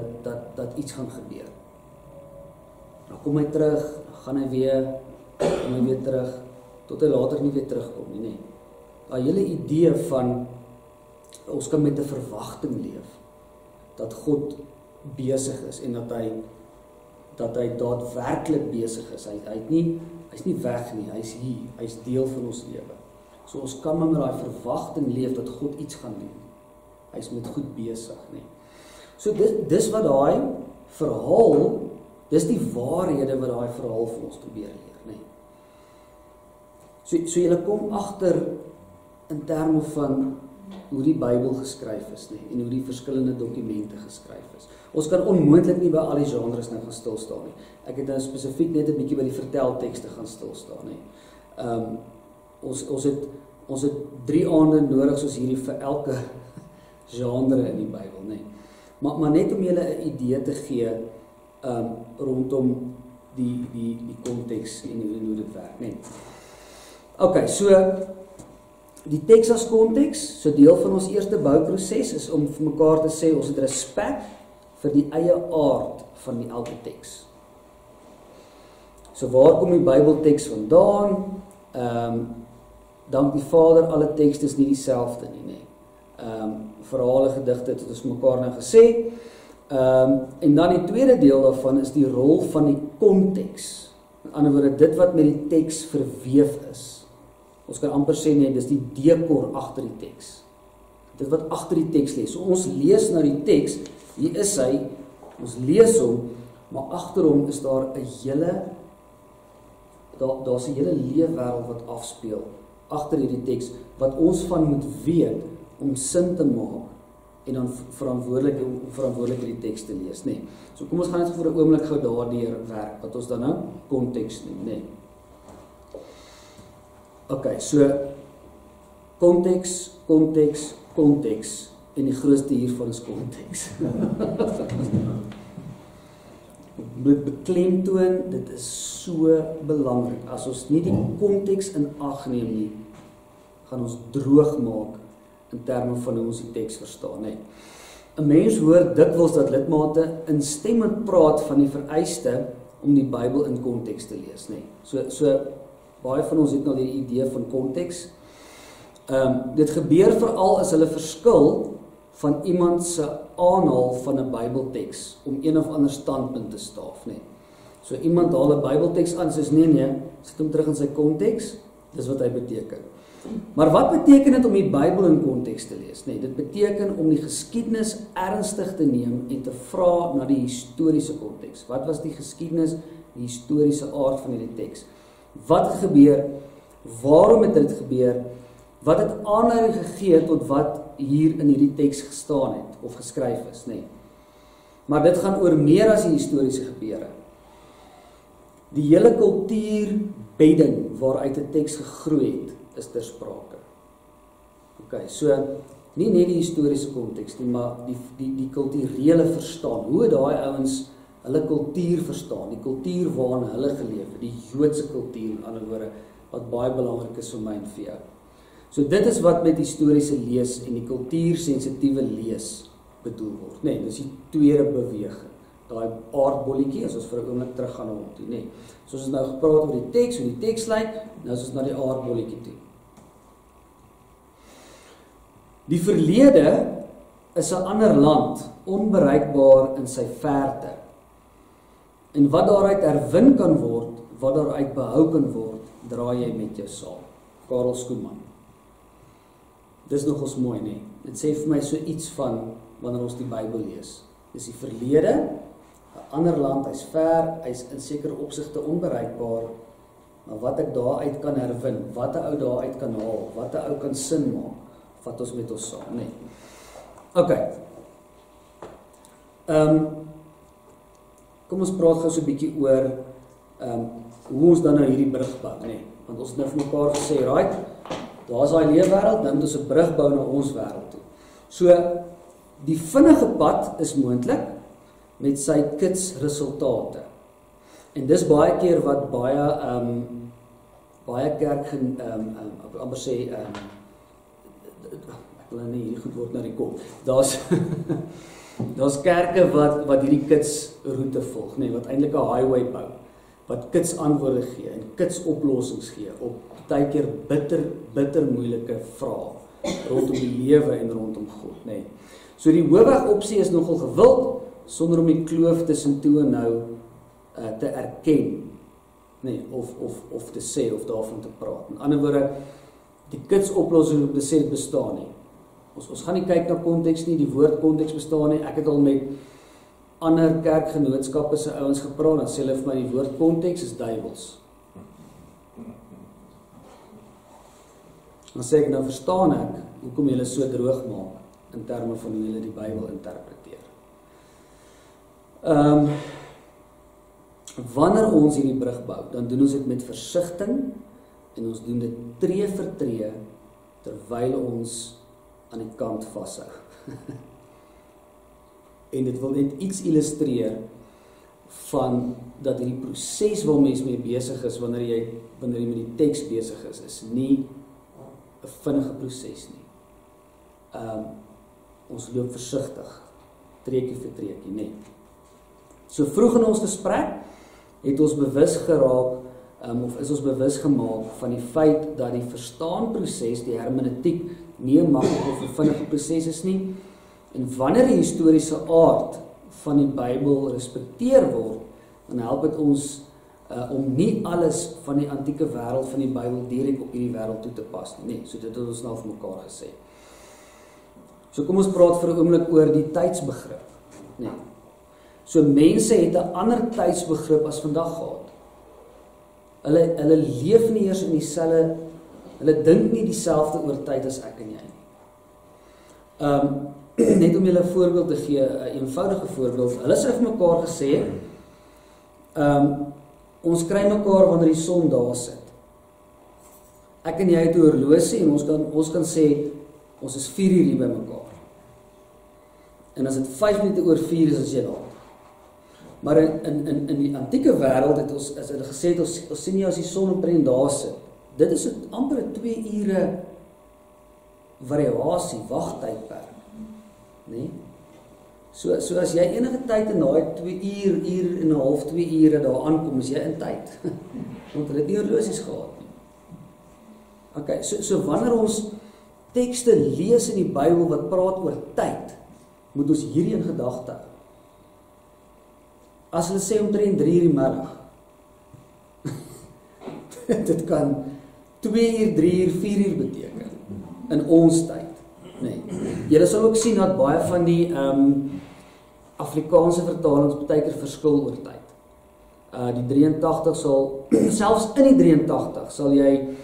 A: dat iets gaan gebeur. Dan kom hy terug, gaan hy weer terug, tot hy later nie weer terugkom nie, nee. Daai hele idee van ons kan met 'n verwagting leef dat God besig is en dat hy daadwerklik besig is. Hy's nie weg nie, hy's hier, hy's deel van ons lewe. So ons kan maar met daai verwagting leef dat God iets gaan doen. Hy's met goed besig, nee. So dis wat daai verhaal, dis die waarhede wat daai verhaal vir ons probeer leer, nee. So julle kom agter in terme van hoe die Bybel geskryf is, nee, en hoe die verskillende dokumente geskryf is. Ons kan onmoontlik nie by al die genres nou gaan stil staan nie. Ek het nou spesifiek net 'n bietjie by die verteltekste gaan stil staan, nee. Ons het 3 aande nodig soos hierdie vir elke genre in die Bybel, nee. Maar net om julle 'n idee te gee rondom die konteks en hoe dit werk, nee. Okay, so die teks as konteks, so deel van ons eerste bouproses is om vir mekaar te sê ons het respek vir die eie aard van elke teks. So waar kom die Bybelteks vandaan? Dank die Vader, alle tekste is nie dieselfde nie, nee. Verhale, gedigte, het ons mekaar nou gesê. En dan die tweede deel daarvan is die rol van die konteks. Met ander woorde, dit wat met die teks verweef is. Ons kan amper sê, nee, dis die dekor agter die teks. Dit wat agter die teks lê. So ons lees nou die teks, hier is hy, ons lees hom, maar agter hom is daar 'n hele, daar's 'n hele leefwêreld wat afspeel agter hierdie teks, wat ons van moet weet om sin te maak en dan verantwoordelik die teks te lees, nee. So kom ons gaan net vir 'n oomblik gou daardeur werk, wat ons dan nou konteks noem, nee. Okay, so konteks en die grootste hiervan is konteks. beklemtoon, dit is so belangrik. As ons nie die konteks in ag neem nie, gaan ons droog maak in terme van hoe ons die teks verstaan. Nee. 'n Mens hoor dikwels dat lidmate instemmend praat van die vereiste om die Bybel in konteks te lees. Nee. So baie van ons het nou die idee van konteks. Dit gebeur veral as hulle verskil van iemand se aanhaal van 'n Bybelteks om een of ander standpunt te staaf, nee. So iemand haal 'n Bybelteks aan, sê nee, sit hom terug in sy konteks, dis wat hy beteken. Maar wat beteken dit om die Bybel in konteks te lees? Nee, dit beteken om die geskiedenis ernstig te neem en te vra na die historiese konteks. Wat was die geskiedenis, die historiese aard van hierdie teks? Wat het gebeur? Waarom het dit gebeur? Wat het aanleiding gegee tot wat hier in hierdie teks gestaan het of geskryf is, nee. Maar dit gaan oor meer as die historiese gebeure. Die hele kultuurbedding waaruit 'n teks gegroei het, is ter sprake. Okay, so nie net die historiese konteks nie, maar die kulturele verstaan. Hoe het daai ouens hulle kultuur verstaan, die kultuur waarin hulle geleef het, die Joodse kultuur, in ander woorde, wat baie belangrik is vir my en vir jou. So dit is wat met historiese lees en die kultuursensitiewe lees bedoel word. Nee, dis die tweede beweging. Daai aardbolletjie, as ons vir 'n oomblik terug gaan na hom toe, nee. So ons het nou gepraat oor die teks, hoe die teks lyk, nou is ons na die aardbolletjie toe. Die verlede is 'n ander land, onbereikbaar in sy verte. En wat daaruit herwin kan word, wat daaruit behou kan word, draai jy met jou saam. Karel Schoeman. Dis nogals mooi, nee. Dit sê vir my so iets van wanneer ons die Bybel lees. Dis die verlede, 'n ander land, hy's ver, hy's in sekere opsigte onbereikbaar, maar wat ek daaruit kan herwin, wat 'n ou daaruit kan haal, wat 'n ou kan sin maak, vat ons met ons saam, nee. Okay. Kom ons praat gou so 'n bietjie oor hoe ons dan nou hierdie brug bou, nee. Want ons het nou vir mekaar gesê, right, daar's daai leefwêreld, dan moet ons 'n brug bou na ons wêreld toe. So die vinnige pad is moontlik met sy kitsresultate. En dis baie keer wat baie kerk amper sê ek wil nie hierdie goed word na die kop. Daar's kerke wat hierdie kitsroete volg, nee, wat eintlik 'n highway bou, wat kits antwoorde gee en kits oplossings gee op baie keer bitter moeilike vrae rondom die lewe en rondom God, nee. So die hoofwegopsie is nogal gewild sonder om die kloof tussen toe nou te erken, nee, of te sê of daarvan te praat. In ander woorde, die kitsoplossing om te sê dit bestaan nie. Ons gaan nie kyk na konteks nie, die woord konteks bestaan nie. Ek het al met ander kerkgenootskappe se ouens gepraat en sê hulle vir my die woord konteks is duiwels. Dan sê ek, nou verstaan ek hoekom julle so droog maak in terme van hoe julle die Bybel interpreteer. Wanneer ons hierdie brug bou, dan doen ons dit met versigtiging en ons doen dit tree vir tree terwyl ons aan die kant vashou. En dit wil net iets illustreer van dat hierdie proses waar mens mee besig is wanneer jy met die teks besig is nie 'n vinnige proses nie. Ons loop versigtig, treukie vir treukie, nee. So vroeg in ons gesprek het ons bewus geraak of is ons bewus gemaak van die feit dat die verstaanproses, die hermeneutiek, nie 'n maklike of 'n vinnige proses is nie. En wanneer die historiese aard van die Bybel respekteer word, dan help dit ons om nie alles van die antieke wêreld van die Bybel direk op hierdie wêreld toe te pas nie. Nee, so dit het ons nou vir mekaar gesê. So kom ons praat vir 'n oomblik oor die tydsbegrip. Nee. So mense het 'n ander tydsbegrip as vandag gehad. Hulle leef nie eers in dieselfde, hulle dink nie dieselfde oor tyd as ek en jy nie. Net om julle 'n voorbeeld te gee, 'n eenvoudige voorbeeld. Hulle sê vir mekaar gesê, ons kry mekaar wanneer die son daar sit. Ek en jy het 'n horlosie en ons kan sê ons is 4 uur hier by mekaar. En as dit 5 minute oor 4 is, as jy daar. Maar in die antieke wêreld het ons, as hulle gesê het, ons sien nie as die son op en daar sit. Dit is amper 'n 2 ure variasie, wagtydperk. Nee? So as jy enige tyd in daai 2 uur en 'n half, 2 ure daar aankom, is jy in tyd. Want hulle het nie horlosies gehad nie. Okay, so wanneer ons tekste lees in die Bybel wat praat oor tyd, moet ons hierdie in gedagte hou. As hulle sê omtrent 3 uur die middag, dit kan 2 uur, 3 uur, 4 uur beteken, in ons tyd. Nee. Julle sal ook sien dat baie van die Afrikaanse vertalings baie keer verskil oor tyd. Die 83 sal, selfs in die 83 sal jy,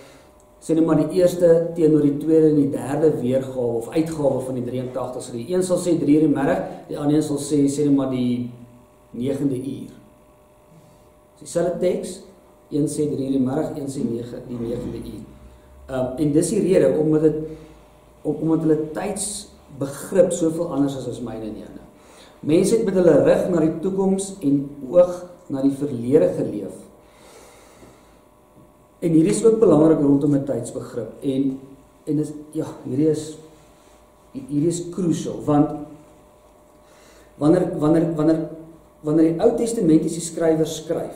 A: sê net maar die eerste teenoor die tweede en die derde weergawe of uitgawe van die 83, so die een sal sê 3 uur die middag, die ander een sal sê net maar die 9de uur. So dieselfde teks, een sê 3 uur die middag, een sê die 9de uur. En dis die rede, omdat hulle tydsbegrip soveel anders is as myne en joune. Mense het met hulle rug na die toekoms en oog na die verlede geleef. En hierdie is ook belangrik rondom 'n tydsbegrip. En is, ja, hierdie is crucial, want wanneer die Ou Testamentiese skrywers skryf,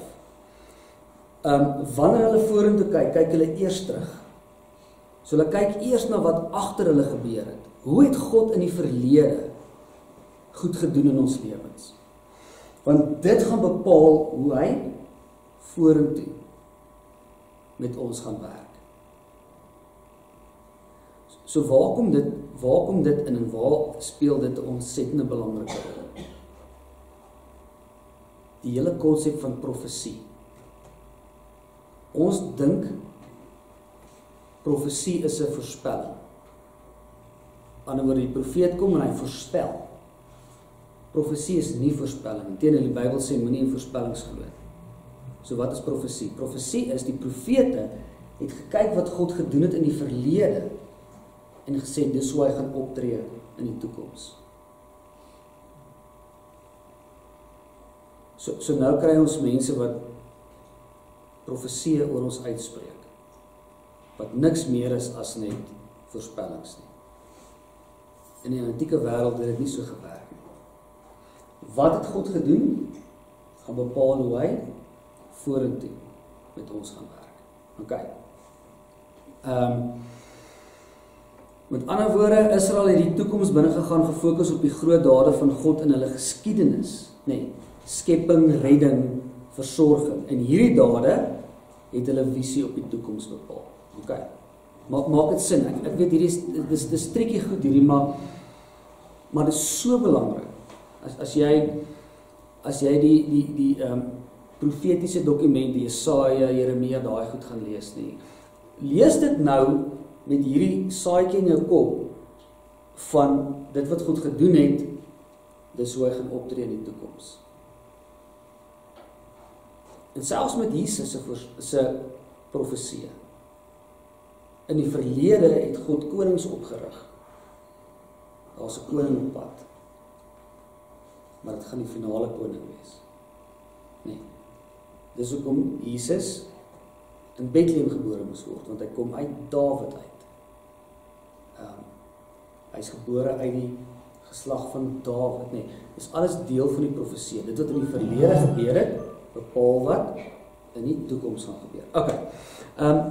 A: wanneer hulle vorentoe kyk hulle eers terug. So hulle kyk eers na wat agter hulle gebeur het. Hoe het God in die verlede goed gedoen in ons lewens? Want dit gaan bepaal hoe hy vorentoe met ons gaan werk. So waar kom dit in en waar speel dit 'n ontsettende belangrike rol? Die hele konsep van profesie. Ons dink profesie is 'n voorspelling. Anderswoorde, die profeet kom en hy voorspel. Profesie is nie voorspelling. Inteendeel, die Bybel sê moenie in voorspellings glo. So wat is profesie? Profesie is die profete het gekyk wat God gedoen het in die verlede en gesê dis hoe hy gaan optree in die toekoms. So nou kry ons mense wat profeseë oor ons uitspreek, wat niks meer is as net voorspellings nie. In die antieke wêreld het dit nie so gewerk nie. Wat het God gedoen, gaan bepaal hoe hy vorentoe met ons gaan werk. Okay. Met ander woorde, Israel het die toekoms binne gegaan gefokus op die groot dade van God in hulle geskiedenis, nee, skepping, redding, versorging. En hierdie dade het hulle visie op die toekoms bepaal. Okay. Maak dit sin. Ek weet hierdie dis triekie goed hierdie, maar dit is so belangrik. As jy die profetiese dokumente, Jesaja, Jeremia, daai goed gaan lees nie. Lees dit nou met hierdie saadjie in jou kop van dit wat God gedoen het, dis hoe hy gaan optree in die toekoms. En selfs met Jesus se profesie. In die verlede het God konings opgerig. Daar's 'n koning op pad. Maar dit gaan die finale koning wees. Nee. Dis hoekom Jesus in Bethlehem gebore moes word, want hy kom uit Dawid uit. Hy is gebore uit die geslag van Dawid, nee. Dis alles deel van die profesie. Dit wat in die verlede gebeur het, bepaal wat in die toekoms gaan gebeur. Okay.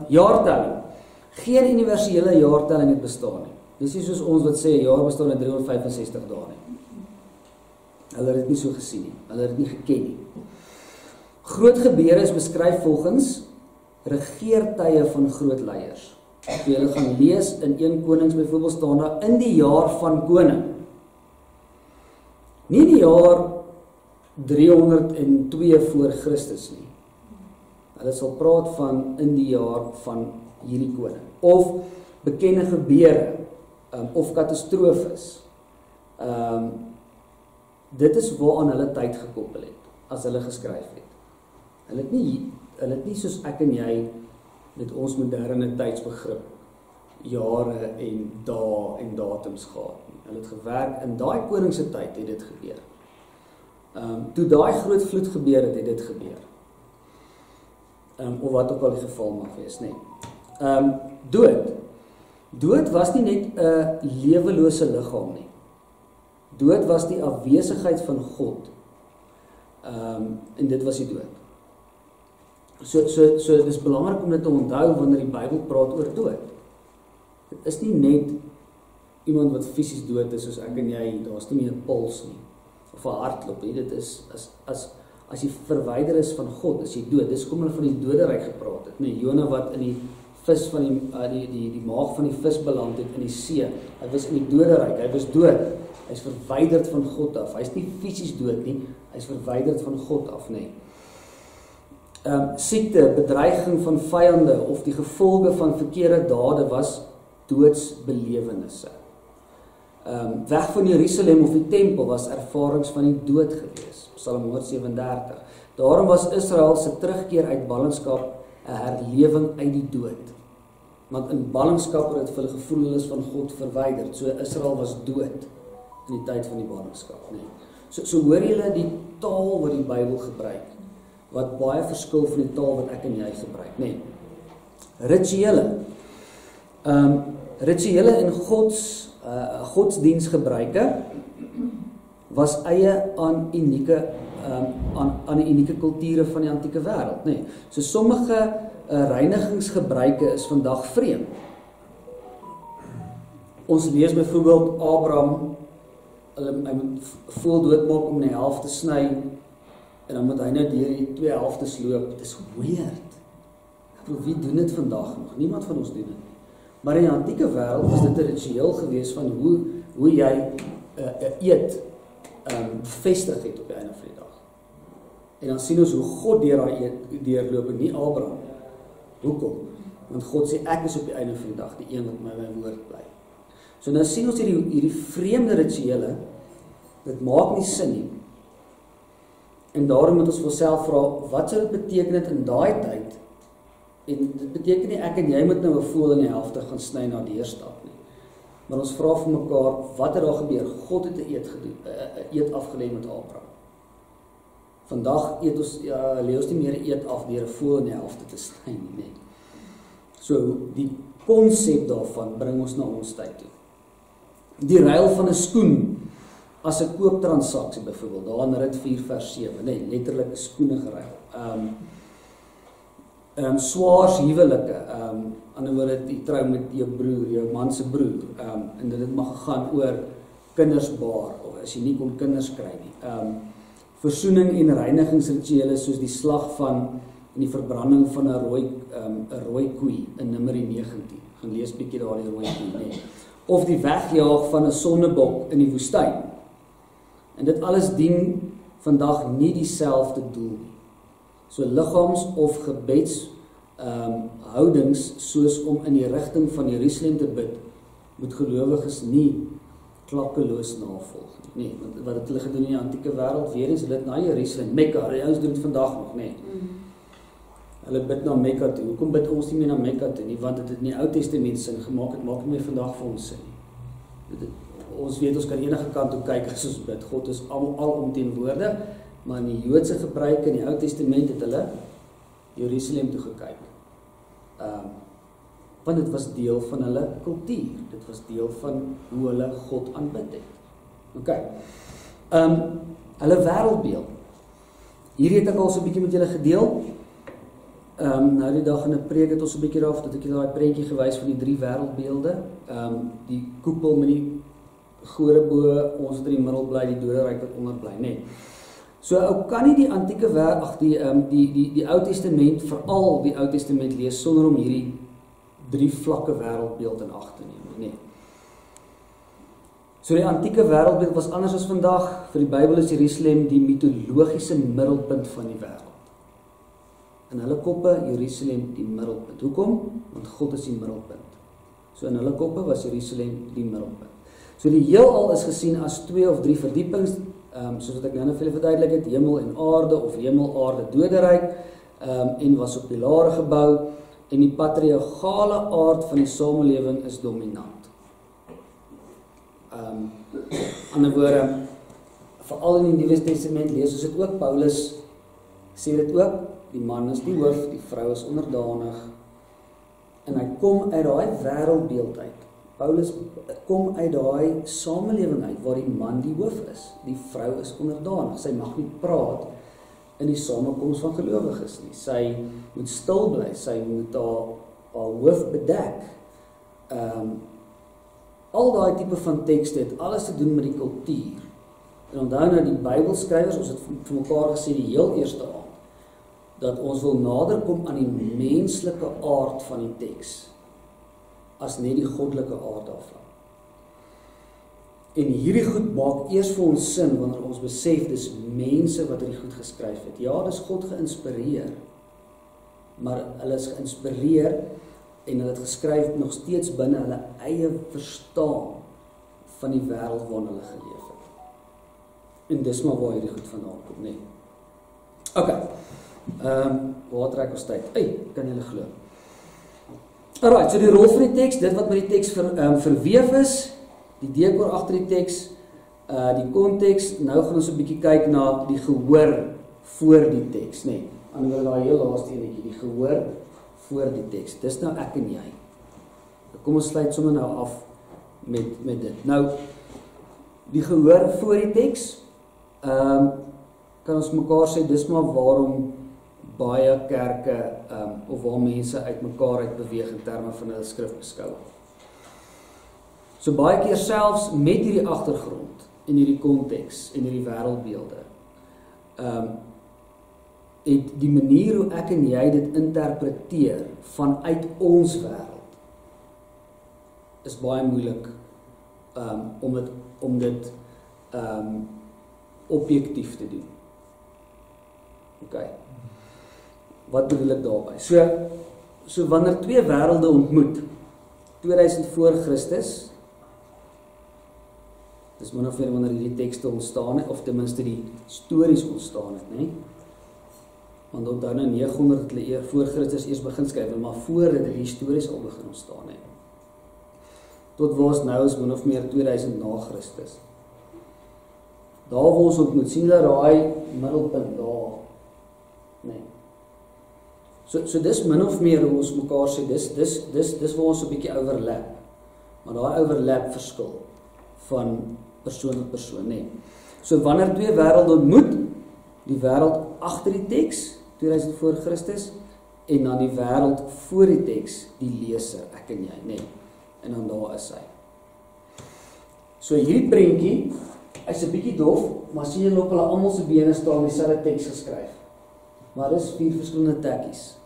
A: Jaartelling. Geen universele jaartelling het bestaan nie. Dis nie soos ons wat sê 'n jaar bestaan in 365 dae nie. Hulle het dit nie so gesien nie. Hulle het dit nie geken nie. Groot gebeure is beskryf volgens regeertye van groot leiers. As jy gaan lees in 1 Konings byvoorbeeld staan daar in die jaar van koning. Nie die jaar 302 voor Christus nie. Hulle sal praat van in die jaar van hierdie koning. Of bekende gebeure, of katastrofes. Dit is waaraan hulle tyd gekoppel het, as hulle geskryf het. Hulle het nie soos ek en jy met ons moderne tydsbegrip jare en dae en datums gehad nie. Hulle het gewerk in daai koning se tyd het dit gebeur. Toe daai groot vloed gebeur het dit gebeur. Of wat ook al die geval mag wees, nee. Dood was nie net 'n lewelose liggaam nie. Dood was die afwesigheid van God. En dit was die dood. So dit is belangrik om dit te onthou wanneer die Bybel praat oor dood. Dit is nie net iemand wat fisies dood is soos ek en jy, daar's nie meer 'n puls nie of 'n hartklop nie. Dit is as jy verwyder is van God, is jy dood. Dis hoekom hulle van die doderyk gepraat het, nee, Jona wat in die vis van die maag van die vis beland het in die see. Hy was in die doderyk, hy was dood. Hy's verwyderd van God af. Hy's nie fisies dood nie, hy's verwyderd van God af, nee. Siekte, bedreiging van vyande of die gevolge van verkeerde dade was doodsbelewenisse. Weg van Jerusalem of die tempel was ervarings van die dood gewees. Psalm 137. Daarom was Israel se terugkeer uit ballingskap 'n herlewing uit die dood. Want in ballingskap het hulle gevoel hulle is van God verwyderd. So Israel was dood in die tyd van die ballingskap, nee. So hoor julle die taal wat die Bybel gebruik, wat baie verskil van die taal wat ek en jy gebruik, nee. Rituele. Rituele in godsdienstgebruike was eie aan die unieke kulture van die antieke wêreld, nee. So sommige reinigingsgebruike is vandag vreemd. Ons lees byvoorbeeld Abraham, hy moet voel doodmaak om die helft te sny, en dan moet hy nou deur die 2 helftes loop. Dit is weird. Wie doen dit vandag nog? Niemand van ons doen dit. Maar in die antieke wêreld was dit 'n ritueel gewees van hoe jy eet bevestig het op die einde van die dag. En dan sien ons hoe God deur daai eet deurloop en nie Abraham. Hoekom? Want God sê ek is op die einde van die dag die een wat my woord bly. So nou sien ons hierdie vreemde rituele, dit maak nie sin nie. En daarom moet ons vir onsself vra, wat sou dit beteken het in daai tyd? En dit beteken nie ek en jy moet nou 'n voël in die helfte gaan sny na die eerstap nie. Maar ons vra vir mekaar, wat het daar gebeur? God het 'n eed afgelê met Abraham. Vandag lê ons nie meer 'n eed af deur 'n voël in die helfte te sny nie. So die konsep daarvan bring ons na ons tyd toe. Die ruil van 'n skoen as 'n kooptransaksie byvoorbeeld, daar in Rit 4 vers 7, nee, letterlik skoene geruil. Swaars huwelike, ander woorde die trou met jou broer, jou man se broer, en dit mag gegaan oor kindersbaar, of as jy nie kon kinders kry nie. Versoening en reinigingsrituele soos die slag van en die verbranding van 'n rooi koei in Numeri 19. Gaan lees bietjie daar die rooi koei, nee. Of die wegjaag van 'n sondebok in die woestyn. En dit alles dien vandag nie dieselfde doel nie. So liggaams of gebeds houdings soos om in die rigting van Jerusalem te bid, moet gelowiges nie klakkeloos navolg nie. Nee, want wat het hulle gedoen in die antieke wêreld? Weer eens, hulle het na Jerusalem, Mekka, ons doen dit vandag nog, nee. Hulle bid na Mekka toe. Hoekom bid ons nie meer na Mekka toe nie? Want dit het in die Ou Testament sin gemaak, het maak nie meer vandag vir ons sin nie. Ons weet, ons kan enige kant toe kyk as ons bid. God is alomteenwoordig, maar in die Joodse gebruik in die Ou Testament het hulle Jerusalem toe gekyk. Want dit was deel van hulle kultuur. Dit was deel van hoe hulle God aanbid het. OK. Hulle wêreldbeeld. Hierdie het ek al so 'n bietjie met julle gedeel. Nou die dag in 'n preek het ons 'n bietjie daaroor dat ek daai prentjie gewys van die 3 wêreldbeelde. Die koepel met die gode bo, ons wat in die middel bly, die doderyk wat onder bly, nee. So ou kan nie die antieke die Ou Testament, veral die Ou Testament lees sonder om hierdie 3 vlakke wêreldbeeld in ag te neem, nee. So die antieke wêreldbeeld was anders as vandag. Vir die Bybel is Jerusalem die mitologiese middelpunt van die wêreld. In hulle koppe Jerusalem die middelpunt. Hoekom? Want God is die middelpunt. So in hulle koppe was Jerusalem die middelpunt. So die heelal is gesien as 2 of 3 verdiepings, soos wat ek nou vir julle verduidelik het, hemel en aarde of hemel, aarde, doderyk, en was op pilare gebou, en die patriargale aard van die samelewing is dominant. Ander woorde, veral in die Nuwe Testament lees ons dit ook, Paulus sê dit ook, die man is die hoof, die vrou is onderdanig, en hy kom uit daai wêreldbeeld uit. Paulus kom uit daai samelewing uit, waar die man die hoof is, die vrou is onderdanig, sy mag nie praat in die samekoms van gelowiges nie, sy moet stil bly, sy moet haar hoof bedek. Al daai tipe van tekste het alles te doen met die kultuur. En onthou nou die Bybelskrywers, ons het vir mekaar gesê die heel eerste aand, dat ons wil nader kom aan die menslike aard van die teks, as net die goddelike aard daarvan. En hierdie goed maak eers vir ons sin, wanneer ons besef, dis mense wat hierdie goed geskryf het. Ja, dis God geïnspireer, maar hulle is geïnspireer, en hulle het geskryf nog steeds binne hulle eie verstaan van die wêreld waarin hulle geleef het. En dis maar waar hierdie goed vandaan kom, nee. Ok, waar trek ons tyd? Kan julle glo. Alright, so die rol van die teks, dit wat met die teks verweef is, die dekor agter die teks, die konteks, nou gaan ons 'n bietjie kyk na die gehoor voor die teks, nee. Anders daai heel laaste enetjie, die gehoor voor die teks. Dis nou ek en jy. Kom ons sluit sommer nou af met dit. Nou, die gehoor voor die teks, kan ons mekaar sê, dis maar waarom baie kerke, of waar mense uit mekaar uit beweeg in terme van hulle skrifbeskouing. So baie keer selfs met hierdie agtergrond, en hierdie konteks, en hierdie wêreldbeelde, het die manier hoe ek en jy dit interpreteer vanuit ons wêreld is baie moeilik om dit objektief te doen. Ok. Wat bedoel ek daarby? So wanneer twee wêrelde ontmoet, 2000 voor Christus, dis min of meer wanneer hierdie tekste ontstaan het, of ten minste die stories ontstaan het, nee? Want onthou nou 900 het hulle voor Christus eers begin skryf, maar voor dit het die stories al begin ontstaan het. Tot waar ons nou is min of meer 2000 na Christus. Daar waar ons ontmoet, sien julle daai middelpunt daar, nee. So dis min of meer hoe ons mekaar sê, dis waar ons 'n bietjie overlap. Maar daai overlap verskil van persoon tot persoon, nee. So wanneer twee wêrelde ontmoet, die wêreld agter die teks, 2000 voor Christus, en dan die wêreld voor die teks, die leser, ek en jy, nee. En dan daar is hy. So hierdie prentjie, hy's 'n bietjie dof, maar sien julle op hulle almal se bene staan dieselfde teks geskryf. Maar dis 4 verskillende tekkies.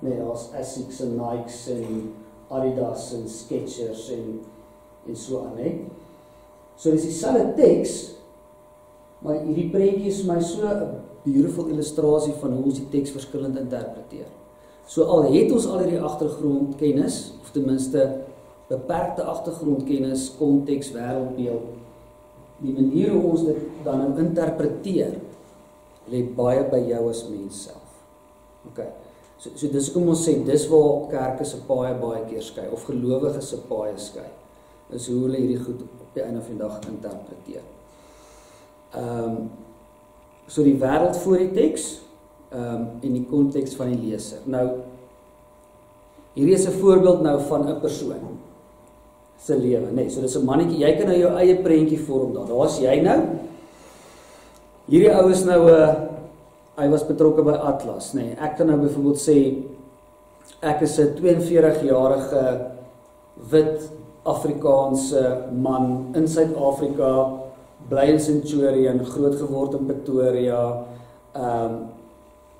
A: Nee, daar's Asics en Nikes en Adidas en Skechers en so aan, nee. So dis dieselfde teks, maar hierdie prentjie is vir my so 'n beautiful illustrasie van hoe ons die teks verskillend interpreteer. So al het ons al hierdie agtergrondkennis, of ten minste beperkte agtergrondkennis, konteks, wêreldbeeld, die manier hoe ons dit dan nou interpreteer, lê baie by jou as mens self. Okay. So dis kom ons sê, dis waar kerke se baie keer skei, of gelowiges se paaie skei, is hoe hulle hierdie goed op die einde van die dag interpreteer. So die wêreld voor die teks, en die konteks van die leser. Nou, hierdie is 'n voorbeeld nou van 'n persoon se lewe, nee, so dis 'n mannetjie, jy kan nou jou eie prentjie vorm daar's jy nou. Hierdie ou is nou hy was betrokke by Atlas, nee. Ek kan nou byvoorbeeld sê, ek is 'n 42-jarige wit Afrikaanse man in Suid-Afrika, bly in Centurion, groot geword in Pretoria.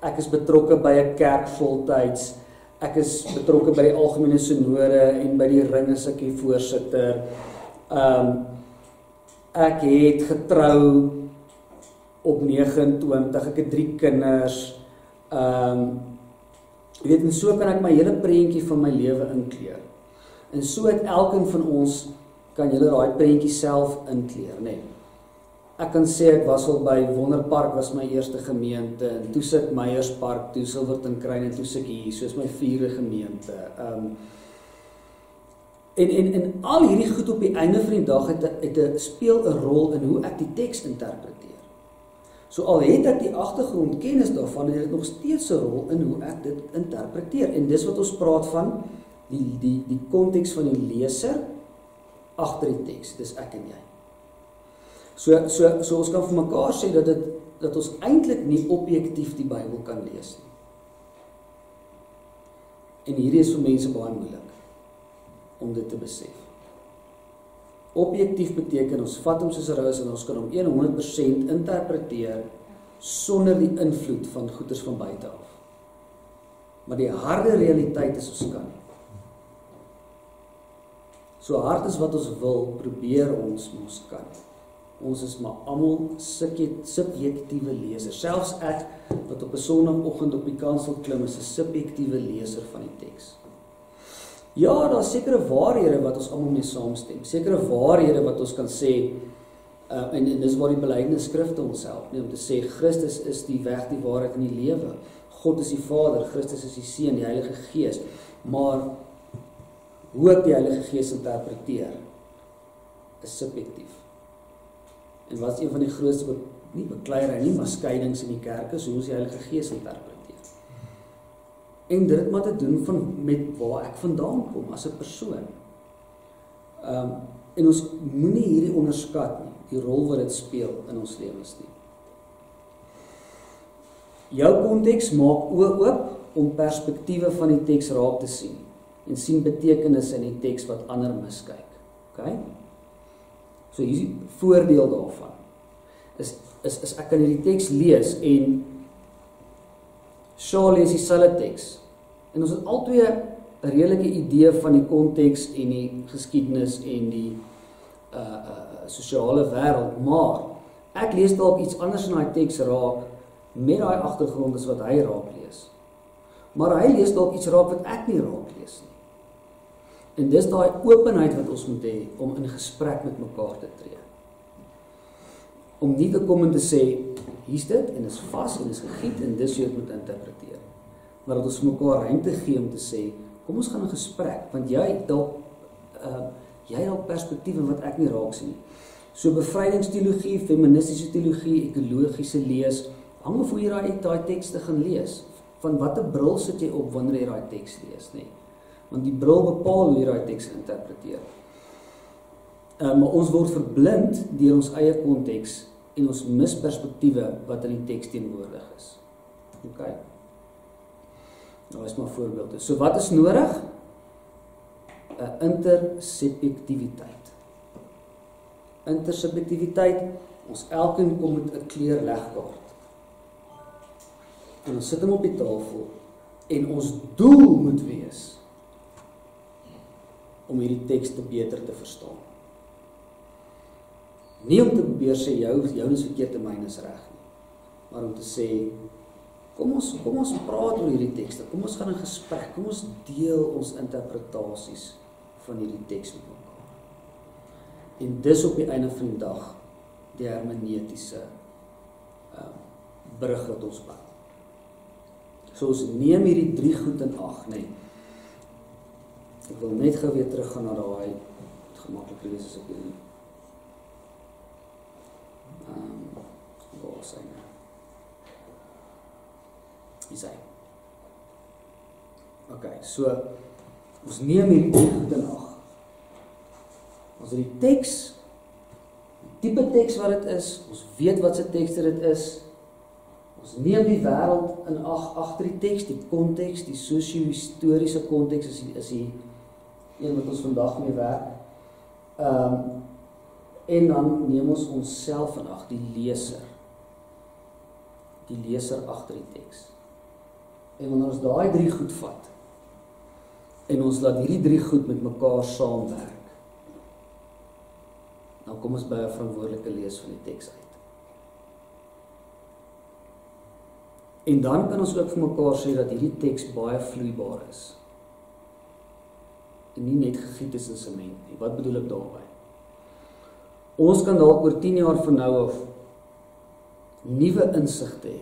A: Ek is betrokke by 'n kerk voltyds. Ek is betrokke by die algemene sinode en by die ring as ek die voorsitter. Ek het getrou op 29, ek het 3 kinders. Jy weet, en so kan ek my hele prentjie van my lewe inkleer. En so het elkeen van ons, kan julle daai prentjie self inkleer, nee. Ek kan sê, ek was al by Wonderpark, was my eerste gemeente, en toe sit Meyerspark, toe Silverton Kruin, en toe sit hier, soos my 4de gemeente. En al hierdie goed op die einde van die dag speel 'n rol in hoe ek die teks interpreteer. So al het ek die agtergrondkennis daarvan, het dit nog steeds 'n rol in hoe ek dit interpreteer. En dis wat ons praat van die konteks van die leser agter die teks. Dis ek en jy. So ons kan vir mekaar sê dat ons eintlik nie objektief die Bybel kan lees nie. En hierdie is vir mense baie moeilik om dit te besef. Objektief beteken ons vat hom soos 'n rous en ons kan hom 100% interpreteer sonder die invloed van goeders van buite af. Maar die harde realiteit is ons kan nie. So hard as wat ons wil, probeer ons kan. Ons is maar almal subjektiewe lesers. Selfs ek wat op 'n Sondagoggend op die kansel klim, is 'n subjektiewe leser van die teks. Ja, daar is sekere waarhede wat ons almal mee saamstem. Sekere waarhede wat ons kan sê, en dis waar die belydenisskrifte ons help, om te sê Christus is die weg, die waarheid en die lewe. God is die Vader, Christus is die Seun, die Heilige Gees. Maar hoe ek die Heilige Gees interpreteer, is subjektief. En wat is een van die grootste, nie bekleierery nie, maar skeidings in die kerk is, hoe ons die Heilige Gees interpreteer. En dit het maar te doen met waar ek vandaan kom as 'n persoon. En ons moenie hierdie onderskat nie, die rol wat dit speel in ons lewens nie. Jou konteks maak oë oop om perspektiewe van die teks raak te sien en sien betekenisse in die teks wat ander miskyk. Okay? So hier is die voordeel daarvan. Is ek kan hierdie teks lees en Shaw lees dieselfde teks. En ons het albei 'n redelike idee van die konteks en die geskiedenis en die sosiale wêreld, maar ek lees dalk iets anders in daai teks raak met daai agtergrond as wat hy raak lees. Maar hy lees dalk iets raak wat ek nie raak lees nie. En dis daai openheid wat ons moet hê om in gesprek met mekaar te tree. Om nie te kom en te sê, hier's dit en is vas en is gegiet en dis hoe ek moet interpreteer. Maar dat ons mekaar ruimte gee om te sê, kom ons gaan 'n gesprek, want jy het dalk perspektiewe wat ek nie raak sien nie. So bevrydingsteologie, feministiese teologie, ekologiese lees, hang af hoe jy daai tekste gaan lees. Van watter bril sit jy op wanneer jy daai teks lees, nê? Want die bril bepaal hoe jy daai teks interpreteer. Maar ons word verblind deur ons eie konteks en ons mis perspektiewe wat in die teks teenwoordig is. Okay. Nou is maar voorbeelde. So wat is nodig? 'n intersubjektiwiteit. Intersubjektiwiteit, ons elkeen kom met 'n kleur legkaart. En ons sit hom op die tafel en ons doel moet wees om hierdie teks te beter te verstaan. Nie om te probeer sê jou is verkeerd en myne is reg nie, maar om te sê kom ons praat oor hierdie tekste, kom ons gaan in gesprek, kom ons deel ons interpretasies van hierdie teks met mekaar. En dis op die einde van die dag die hermeneutiese brug wat ons bou. So ons neem hierdie 3 goed in ag, nee. Ek wil net gou weer teruggaan na daai gemaklike lees as ek doen. Waar is hy nou? Hier is hy. Okay, so ons neem hierdie 3 goed in ag. Ons het die teks, die tipe teks wat dit is, ons weet wat se teks dit is. Ons neem die wêreld in ag agter die teks, die konteks, die sosio-historiese konteks is die een wat ons vandag mee werk. En dan neem ons onsself in ag, die leser agter die teks. En wanneer ons daai 3 goed vat en ons laat hierdie 3 goed met mekaar saamwerk, dan kom ons by 'n verantwoordelike lees van die teks uit. En dan kan ons ook vir mekaar sê dat hierdie teks baie vloeibaar is. En nie net gegiet is in sement nie. Wat bedoel ek daarby? Ons kan dalk oor 10 jaar van nou af nuwe insigte hê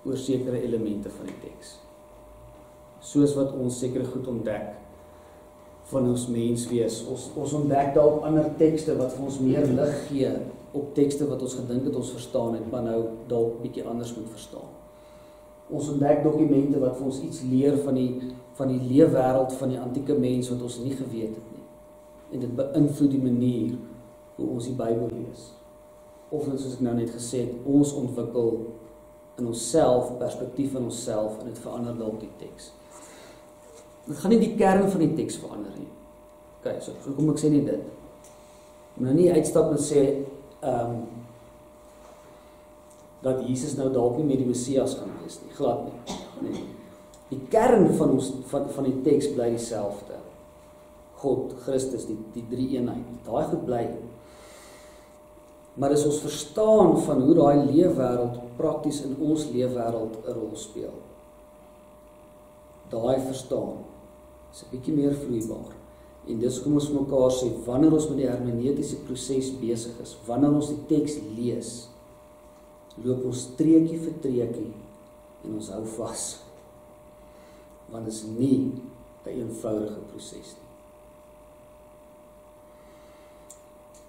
A: oor sekere elemente van die teks. Soos wat ons sekere goed ontdek van ons menswees. Ons ontdek dalk ander tekste wat vir ons meer lig gee op tekste wat ons gedink het ons verstaan het, maar nou dalk bietjie anders moet verstaan. Ons ontdek dokumente wat vir ons iets leer van die leefwêreld van die antieke mens wat ons nie geweet het nie. En dit beïnvloed die manier hoe ons die Bybel lees. Of soos ek nou net gesê het, ons ontwikkel in onsself, perspektief in onsself, en dit verander dalk die teks. Dit gaan nie die kern van die teks verander nie. Ok, so kom ek sê nie dit. Nou nie uitstap en sê, dat Jesus nou dalk nie meer die Messias gaan wees nie, glad nie. Nee. Die kern van die teks bly dieselfde. God, Christus, die drie eenheid, daai goed bly. Maar as ons verstaan van hoe daai leefwêreld prakties in ons leefwêreld 'n rol speel, daai verstaan is 'n bietjie meer vloeibaar. En dis kom ons mekaar sê, wanneer ons met die hermeneutiese proses besig is, wanneer ons die teks lees, loop ons treukie vir treukie en ons hou vas. Want dit is nie 'n eenvoudige proses nie.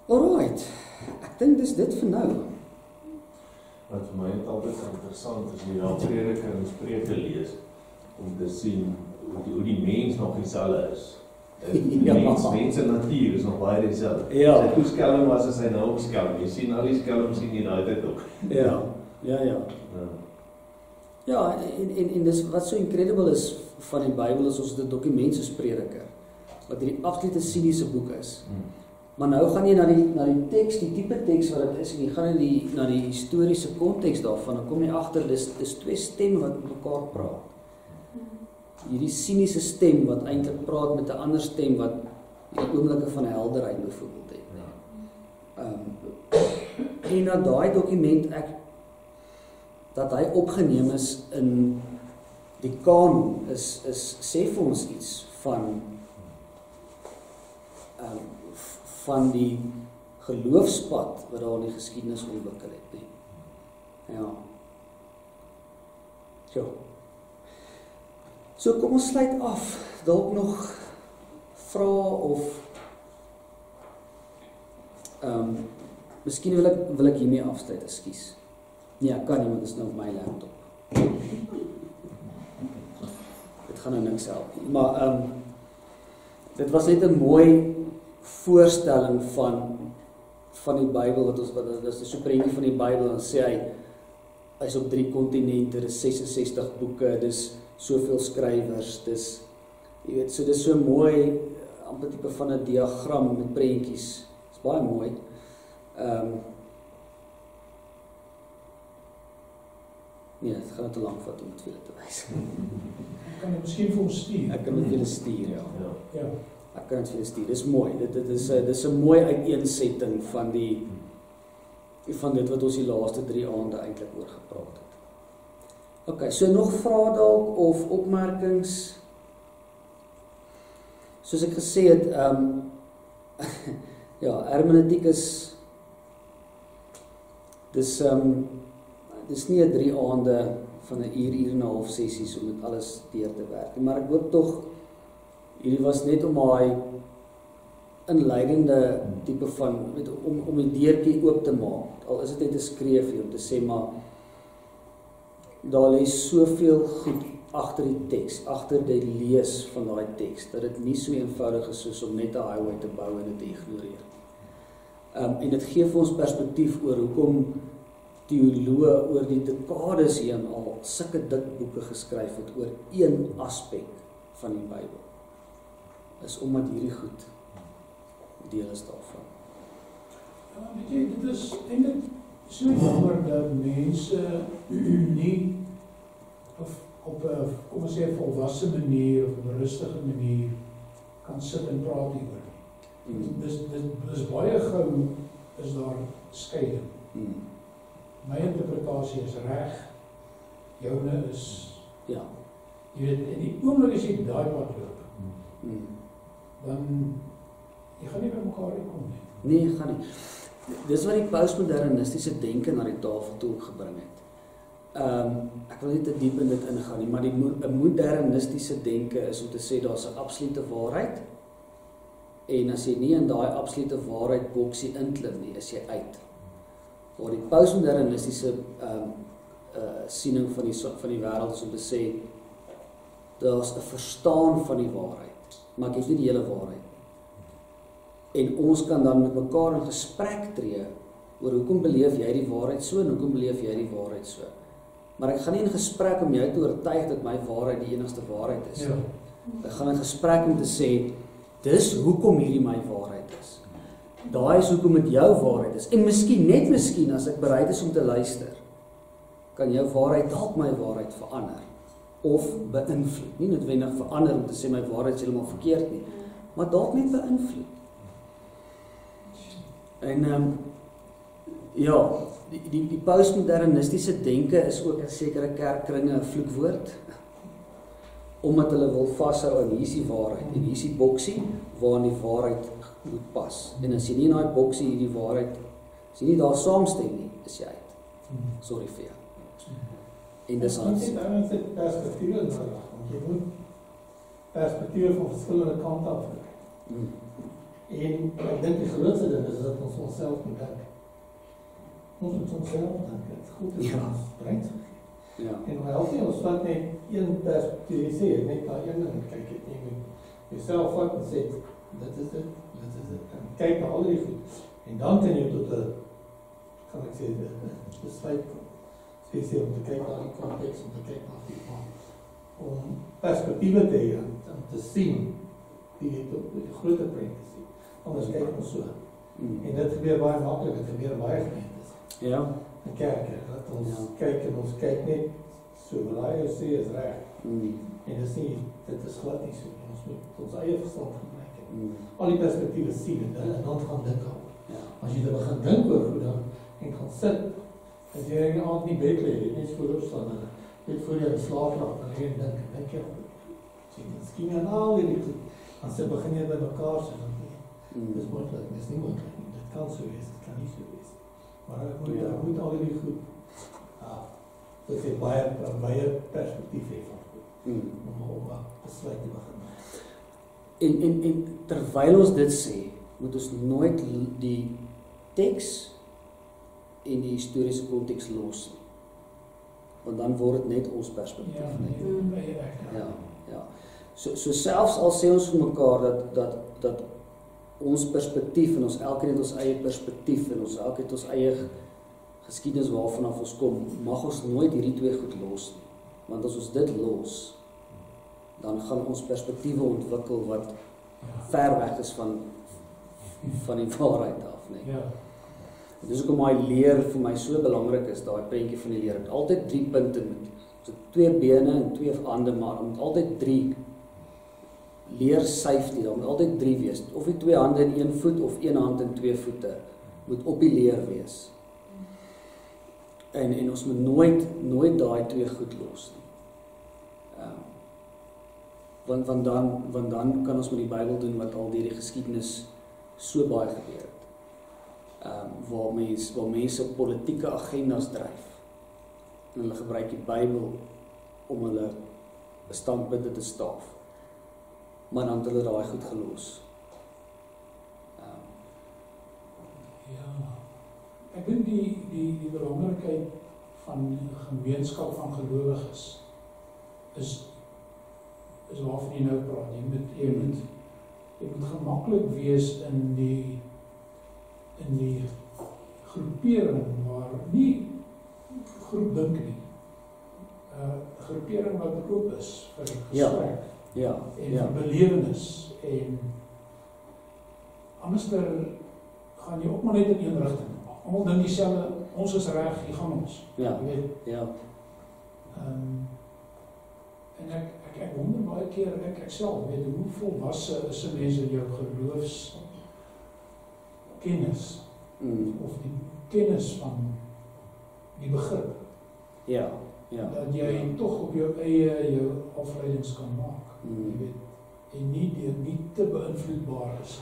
A: Alright, ek dink dis dit vir nou.
D: Wat vir my net altyd interessant is, jy daar Prediker en Spreuke lees, om te sien hoe die mens nog dieselfde is. Die mens en natuur is nog baie dieselfde.
A: Ja.
D: Sy toeskelm was as hy nou opskelm. Jy sien al die skelm sien jy daai tyd ook.
A: Ja. Ja, en dis wat so incredible is van die Bybel is ons 'n dokument soos Prediker, wat hierdie absolute siniese boek is. Maar nou gaan jy na die teks, die tipe teks wat dit is, en jy gaan na die historiese konteks daarvan, dan kom jy agter, dis twee stemme wat met mekaar praat. Hierdie siniese stem wat eintlik praat met 'n ander stem wat die oomblikke van helderheid byvoorbeeld het. En dat daai dokument dat hy opgeneem is in die kanon is sê vir ons iets van die geloofspad wat daar in die geskiedenis ontwikkel het, nee. Ja. So kom ons sluit af. Dalk nog vrae of miskien wil ek hiermee afsluit, ekskuus. Nee, ek kan nie, want dit is nou op my laptop. Dit gaan nou niks help nie. Maar dit was net 'n mooi voorstelling van die Bybel wat dis 'n so prentjie van die Bybel, dan sê hy's op 3 kontinente, dis 66 boeke, dis soveel skrywers, dis jy weet, so dis so mooi, amper tipe van 'n diagram met prentjies. Dis baie mooi. Nee, dit gaan te lank vat om dit vir julle te wys.
E: Ek kan dit miskien vir ons stuur.
A: Ek kan dit vir julle stuur, ja.
E: Ja.
A: Ek kan dit vir julle stuur. Dis mooi. Dit is 'n mooi uiteensetting van dit wat ons die laaste 3 aande eintlik oor gepraat het. OK, so nog vrae dalk of opmerkings? Soos ek gesê het, ja, hermeneutiek is dis nie 'n 3 aande van 'n uur en 'n half sessies om dit alles deur te werk. Maar ek hoop tog hierdie was net om daai inleidende tipe van om die deurtjie oop te maak. Al is dit net 'n skreefie om te sê maar daar lê soveel goed agter die teks, agter die lees van daai teks, dat dit nie so eenvoudig is soos om net 'n highway te bou en dit te ignoreer. En dit gee vir ons perspektief oor hoekom teoloë oor die dekades heen al sulke dik boeke geskryf het oor een aspek van die Bybel. Is omdat hierdie goed deel is daarvan.
E: Weet jy, dit is eintlik so jammer dat mense nie op 'n, kom ons sê, volwasse manier of 'n rustige manier kan sit en praat hieroor. Dis baie gou is daar skeiding. My interpretasie is reg, joune is,
A: ja.
E: Jy weet, in die oomblik as jy daai pad loop, dan jy gaan nie by mekaar uitkom nie.
A: Nee, jy gaan nie. Dis wat die postmodernistiese denke na die tafel toe gebring het. Ek wil nie te diep in dit ingaan nie, maar die modernistiese denke is om te sê daar's 'n absolute waarheid En as jy nie in daai absolute waarheid boksie inklim nie, is jy uit. Waar die postmodernistiese siening van die wêreld is om te sê, daar's 'n verstaan van die waarheid, maar ek het nie die hele waarheid. En ons kan dan met mekaar in gesprek tree oor hoekom beleef jy die waarheid so en hoekom beleef jy die waarheid so. Maar ek gaan nie in gesprek om jou te oortuig dat my waarheid die enigste waarheid is.
E: Ja.
A: Ek gaan in gesprek om te sê, dis hoekom hierdie my waarheid is. Daai is hoekom dit jou waarheid is. En miskien, net miskien, as ek bereid is om te luister, kan jou waarheid dalk my waarheid verander. Of beïnvloed. Nie noodwendig verander om te sê my waarheid is heeltemal verkeerd nie, maar dalk net beïnvloed. En ja, die postmodernistiese denke is ook in sekere kerkkringe 'n vloekwoord, omdat hulle wil vashou aan hier is die waarheid en hier is die boksie waarin die waarheid moet pas. En as jy nie in daai boksie hierdie waarheid, as jy nie daar saamstem nie, is jy uit. Sorry vir jou. En dis
F: ons het dan net perspektiewe nodig, want jy moet perspektiewe van verskillende kante af kry. En ek dink die grootste ding is dat ons onsself moet dink. Ons moet onsself dink. Dit is goed dat ons brein gegee.
A: Ja.
F: En help nie ons vat net een perspektief sê, net daai een ding kyk jy nie. Jouself vat en sê dit is dit. En kyk na al die goed. En dan kan jy tot 'n kan ek sê besluit kom. Sê om te kyk na die konteks, om te kyk na die om perspektiewe te hê en te sien die groter prent te sien. Anders kyk ons so. En dit gebeur baie maklik, dit gebeur baie gemeentes.
A: Ja.
F: In kerke, dat ons kyk en ons kyk net so, wat hy sê is reg. En dit is glad nie so. Ons moet ons eie verstand gebruik. Al die perspektiewe sien en dan gaan dink aan.
A: Ja.
F: As jy dan begin dink oor hoe dan en gaan sit, as jy in die aand nie bed lê, net voorop staan en net voor jy slaap raak, dan dink jy sien, miskien aan al die goed, dan se begin jy by mekaar sê, dis moontlik, dis nie moontlik nie, dit kan so wees, dit kan nie so wees. Maar ek moet al die goed, dit is baie perspektief hê van goed, om besluit te begin.
A: En terwyl ons dit sê, moet ons nooit die teks en die historiese konteks los nie. Want dan word dit net ons perspektief. Ja. So selfs al sê ons vir mekaar dat ons perspektief en ons elkeen het ons eie perspektief en ons elkeen het ons eie geskiedenis waarvan af ons kom, mag ons nooit hierdie twee goed los nie. Want as ons dit los, dan gaan ons perspektiewe ontwikkel wat ver weg is van die waarheid af, nee.
E: Ja.
A: Dis hoekom daai leer vir my so belangrik is, daai prentjie van die leer. Ek altyd 3 punte met so 2 bene en 2 hande, maar om altyd 3 leer safety, daar moet altyd 3 wees. Of die 2 hande en 1 voet of 1 hand en 2 voete moet op die leer wees. En ons moet nooit daai 2 goed los nie. Want dan kan ons met die Bybel doen wat al deur die geskiedenis so baie gebeur het. Waar mense politieke agendas dryf. En hulle gebruik die Bybel om hulle standpunte te staaf. Maar dan het hulle daai goed gelos.
E: Ja. Ek dink die belangrikheid van 'n gemeenskap van gelowiges is waarvan jy nou praat. Jy moet gemaklik wees in die groepering waar nie groep dink nie. Groepering wat oop is vir gesprek.
A: Ja.
E: En belewenis en anderster gaan jy ook maar net in een rigting. Almal dink dieselfde, ons is reg, hier gaan ons.
A: Ja.
E: Jy weet.
A: Ja.
E: En ek wonder baie keer ek self weet hoe volwasse is 'n mens in jou geloofs kennis of die kennis van die begrip.
A: Ja.
E: Dat jy tog op jou eie jou afleidings kan maak. Jy weet, en nie te beïnvloedbaar is.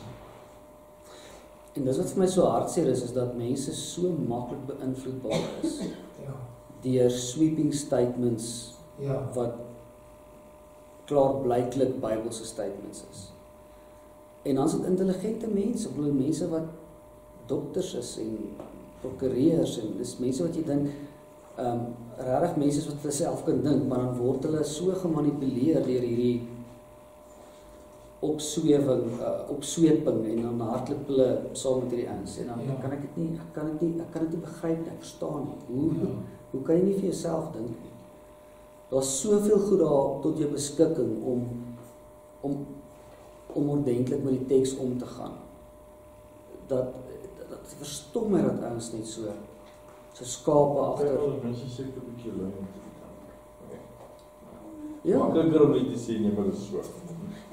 A: En dis wat vir my so hartseer is dat mense so maklik beïnvloedbaar is.
E: Ja.
A: Deur sweeping statements
E: Ja.
A: wat klaarblyklik Bybelse statements is. En dan is dit intelligente mense, ek bedoel mense wat dokters is en prokureurs en dis mense wat jy dink regtig mense wat vir self kan dink, maar dan word hulle so gemanipuleer deur hierdie opsweping en dan hardloop hulle saam met hierdie ouens en dan kan ek dit nie begryp nie, ek verstaan nie. Hoe kan jy nie vir jouself dink nie? Daar's soveel goed daar tot jou beskikking om ordentlik met die teks om te gaan. Dat verstom my dat ouens net so skape agter.
D: Mense sê 'n bietjie lui om te doen.
A: Ja.
D: Makliker om nie te sê nie, maar dit is so.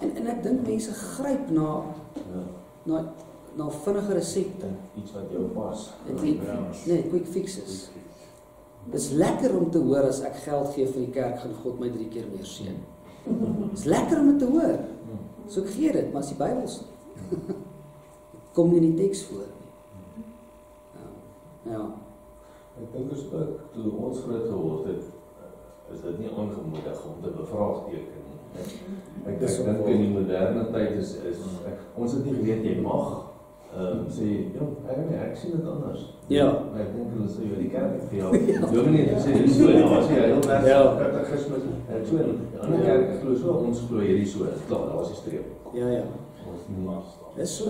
A: En ek dink mense gryp na vinnige resepte.
D: Iets wat jou pas.
A: Quick fixes. Dit is lekker om te hoor as ek geld gee vir die kerk, gaan God my 3 keer meer seën. Dit is lekker om dit te hoor. So ek gee dit, maar as die Bybels kom nie in die teks voor nie. Ja.
D: Ek dink ons ook, toe ons groot geword het, is dit nie aangemoedig om te bevraagteken nie. Ek dink in die moderne tyd is ons het nie geweet jy mag sê, ek sien dit anders.
A: Ja.
D: Maar ek dink hulle sê, die kerk het vir jou, dominee het gesê, dit is so, as jy heel vers katekismus, en so, die ander kerk glo so, ons glo hierdie so, klaar, daar was die streep.
A: Ja.
D: Ons nie.
A: Dis so.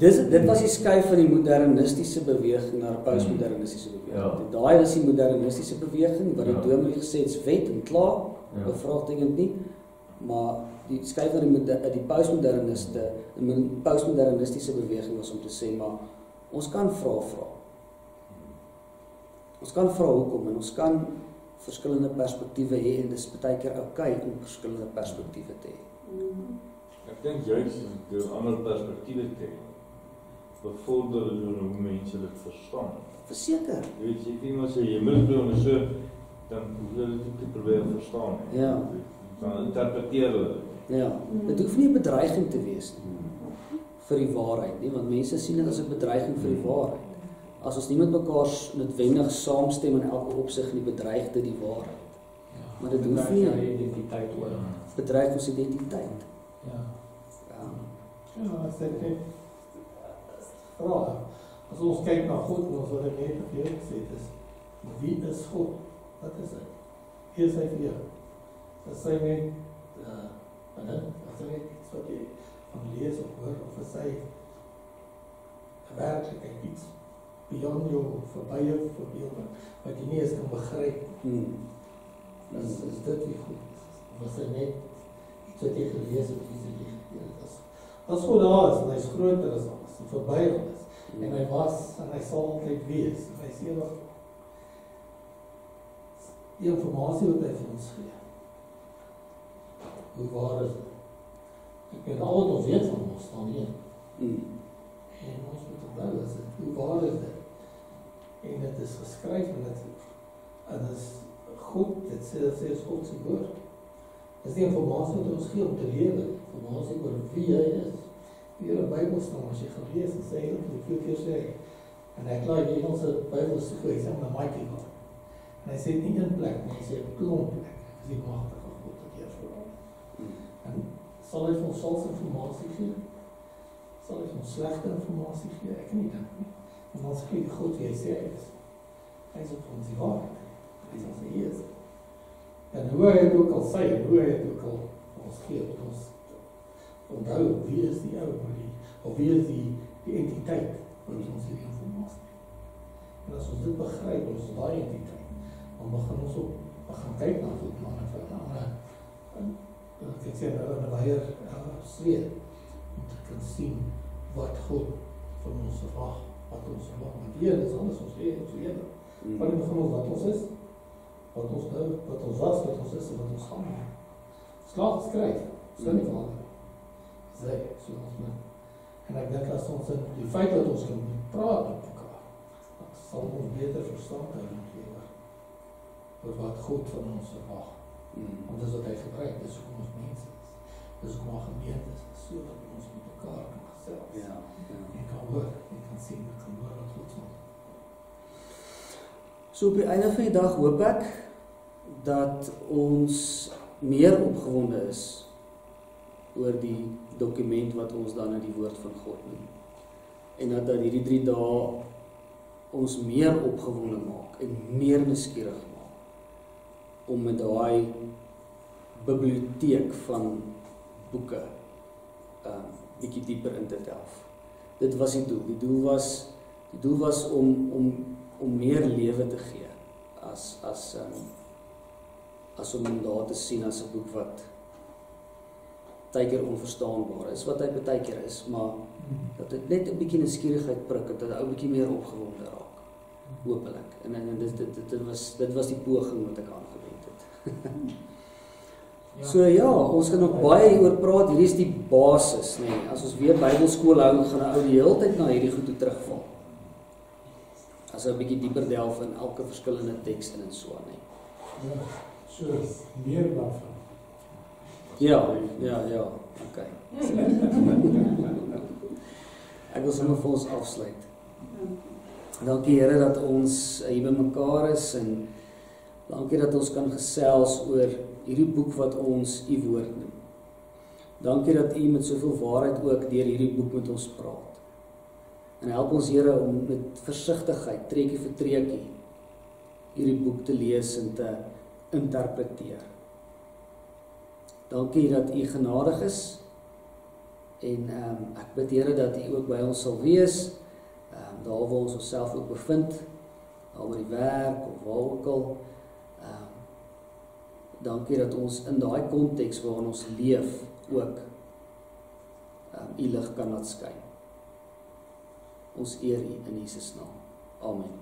A: Dit was die skuif van die modernistiese beweging na die postmodernistiese beweging. Daai was die modernistiese beweging, wat die dominee gesê het, wet en klaar, bevraagtekend nie, maar die skuif van die postmodernistiese beweging was om te sê, maar ons kan vra. Ons kan vra hoekom, en ons kan verskillende perspektiewe hê, en dis baie keer okay om verskillende perspektiewe te hê.
G: Ek dink juist door ander perspektiewe te hê, bevorder hoe mense dit verstaan.
A: Verseker.
G: Jy weet, jy iemand sê, jy moet doen en so, dan hoef jy dit te probeer verstaan.
A: Ja.
G: Dan interpreteer hulle.
A: Ja, dit hoef nie 'n bedreiging te wees nie, vir die waarheid nie, want mense sien dit as 'n bedreiging vir die waarheid. As ons nie met mekaar noodwendig saamstem in elke opsig nie, bedreig dit die waarheid. Maar dit hoef nie
F: identiteit oor.
A: Bedreig ons identiteit.
F: Ja, as ek net vra, as ons kyk na God, ons wat ek net vir jou gesê het, is, wie is God? Wat is hy? Wie is hy vir jou? Is hy net, as hy net iets wat jy van lees of hoor, of is hy werklikheid iets beyond jou, verby jou verbeelding, wat jy nie eens kan begryp. Is dit wie goed is? Of is hy net iets wat jy gelees het, iets wat jy gelees het? As God daar is, en hy is groter as alles, en verby alles, en hy was, en hy sal altyd wees, en hy is ewig, die informasie wat hy vir ons gee, hoe waar is dit? Ek weet al wat ons weet van ons staan hier, en ons moet onthou, hoe waar is dit? En dit is geskryf, en dit is goed, dit sê is God se woord. Dis die informasie wat ons gee om te lewe, informasie oor wie hy is. Hier in Bybel staan, as jy gaan lees, en sê, die veel keer sê, en ek laai die Engelse Bybel so goed, hy sê, my mighty God. En hy sê nie een plek, maar hy sê 'n klomp plek, is die magtige God wat hier voor hom. En sal hy vir ons vals informasie gee? Sal hy vir ons slegte informasie gee? Ek nie dink nie. En ons gee die God wie hy sê hy is. Hy is op ons die waarheid. Hy is ons die Heer. En hoe hy het ook al sê, en hoe hy het ook al ons gee, wat ons onthou, wie is die ou, of wie is die entiteit, wat ons hierdie informasie. En as ons dit begryp, ons daai entiteit, dan begin ons ook, kyk na goed, maar ek sê, in 'n baie sfeer, om te kan sien, wat God van ons verwag, wat ons verwag, want hier is alles ons lewe, van die begin ons wat ons is, wat ons nou, wat ons was, wat ons is, en wat ons gaan. Slaag geskryf, so nie vader. Sê, so ons moet. En ek dink as ons die feit dat ons kan praat met mekaar, dan sal ons beter verstand hê oor wat God van ons verwag. Want dis wat hy gebruik, dis hoe ons mense is. Dis hoe ons gemeente is, so dat ons met mekaar kan gesels. En kan hoor, en kan sien, en kan hoor wat God van.
A: So op die einde van die dag hoop ek dat ons meer opgewonde is oor die dokument wat ons dan in die woord van God noem. En dat hierdie 3 dae ons meer opgewonde maak en meer nuuskierig maak om met daai biblioteek van boeke bietjie dieper in te delf. Dit was die doel. Die doel was om meer lewe te gee as om hom daar te sien as 'n boek wat partykeer onverstaanbaar is, wat hy partykeer is, maar dat dit net 'n bietjie nuuskierigheid prik, dat 'n ou bietjie meer opgewonde raak, hopelik. En dit was die poging wat ek aangewend het. So ja, ons gaan nog baie oor praat. Hierdie is die basis, nee. As ons weer Bybelskool hou, gaan 'n ou die hele tyd na hierdie goed toe terugval. As hy 'n bietjie dieper delf in elke verskillende teks en so aan, nee.
E: Ja, so meer daarvan.
A: Ja, okay. Ek wil sommer vir ons afsluit. Dankie Here dat ons hier by mekaar is en dankie dat ons kan gesels oor hierdie boek wat ons u woord noem. Dankie dat u met soveel waarheid ook deur hierdie boek met ons praat. En help ons Here om met versigtigheid, treukie vir treukie, hierdie boek te lees en te interpreteer. Dankie dat u genadig is en ek bid Here dat u ook by ons sal wees, daar waar ons onsself ook bevind, al by die werk of waar ook al. Dankie dat ons in daai konteks waarin ons leef ook u lig kan laat skyn. Ons eer u in Jesus naam. Amen.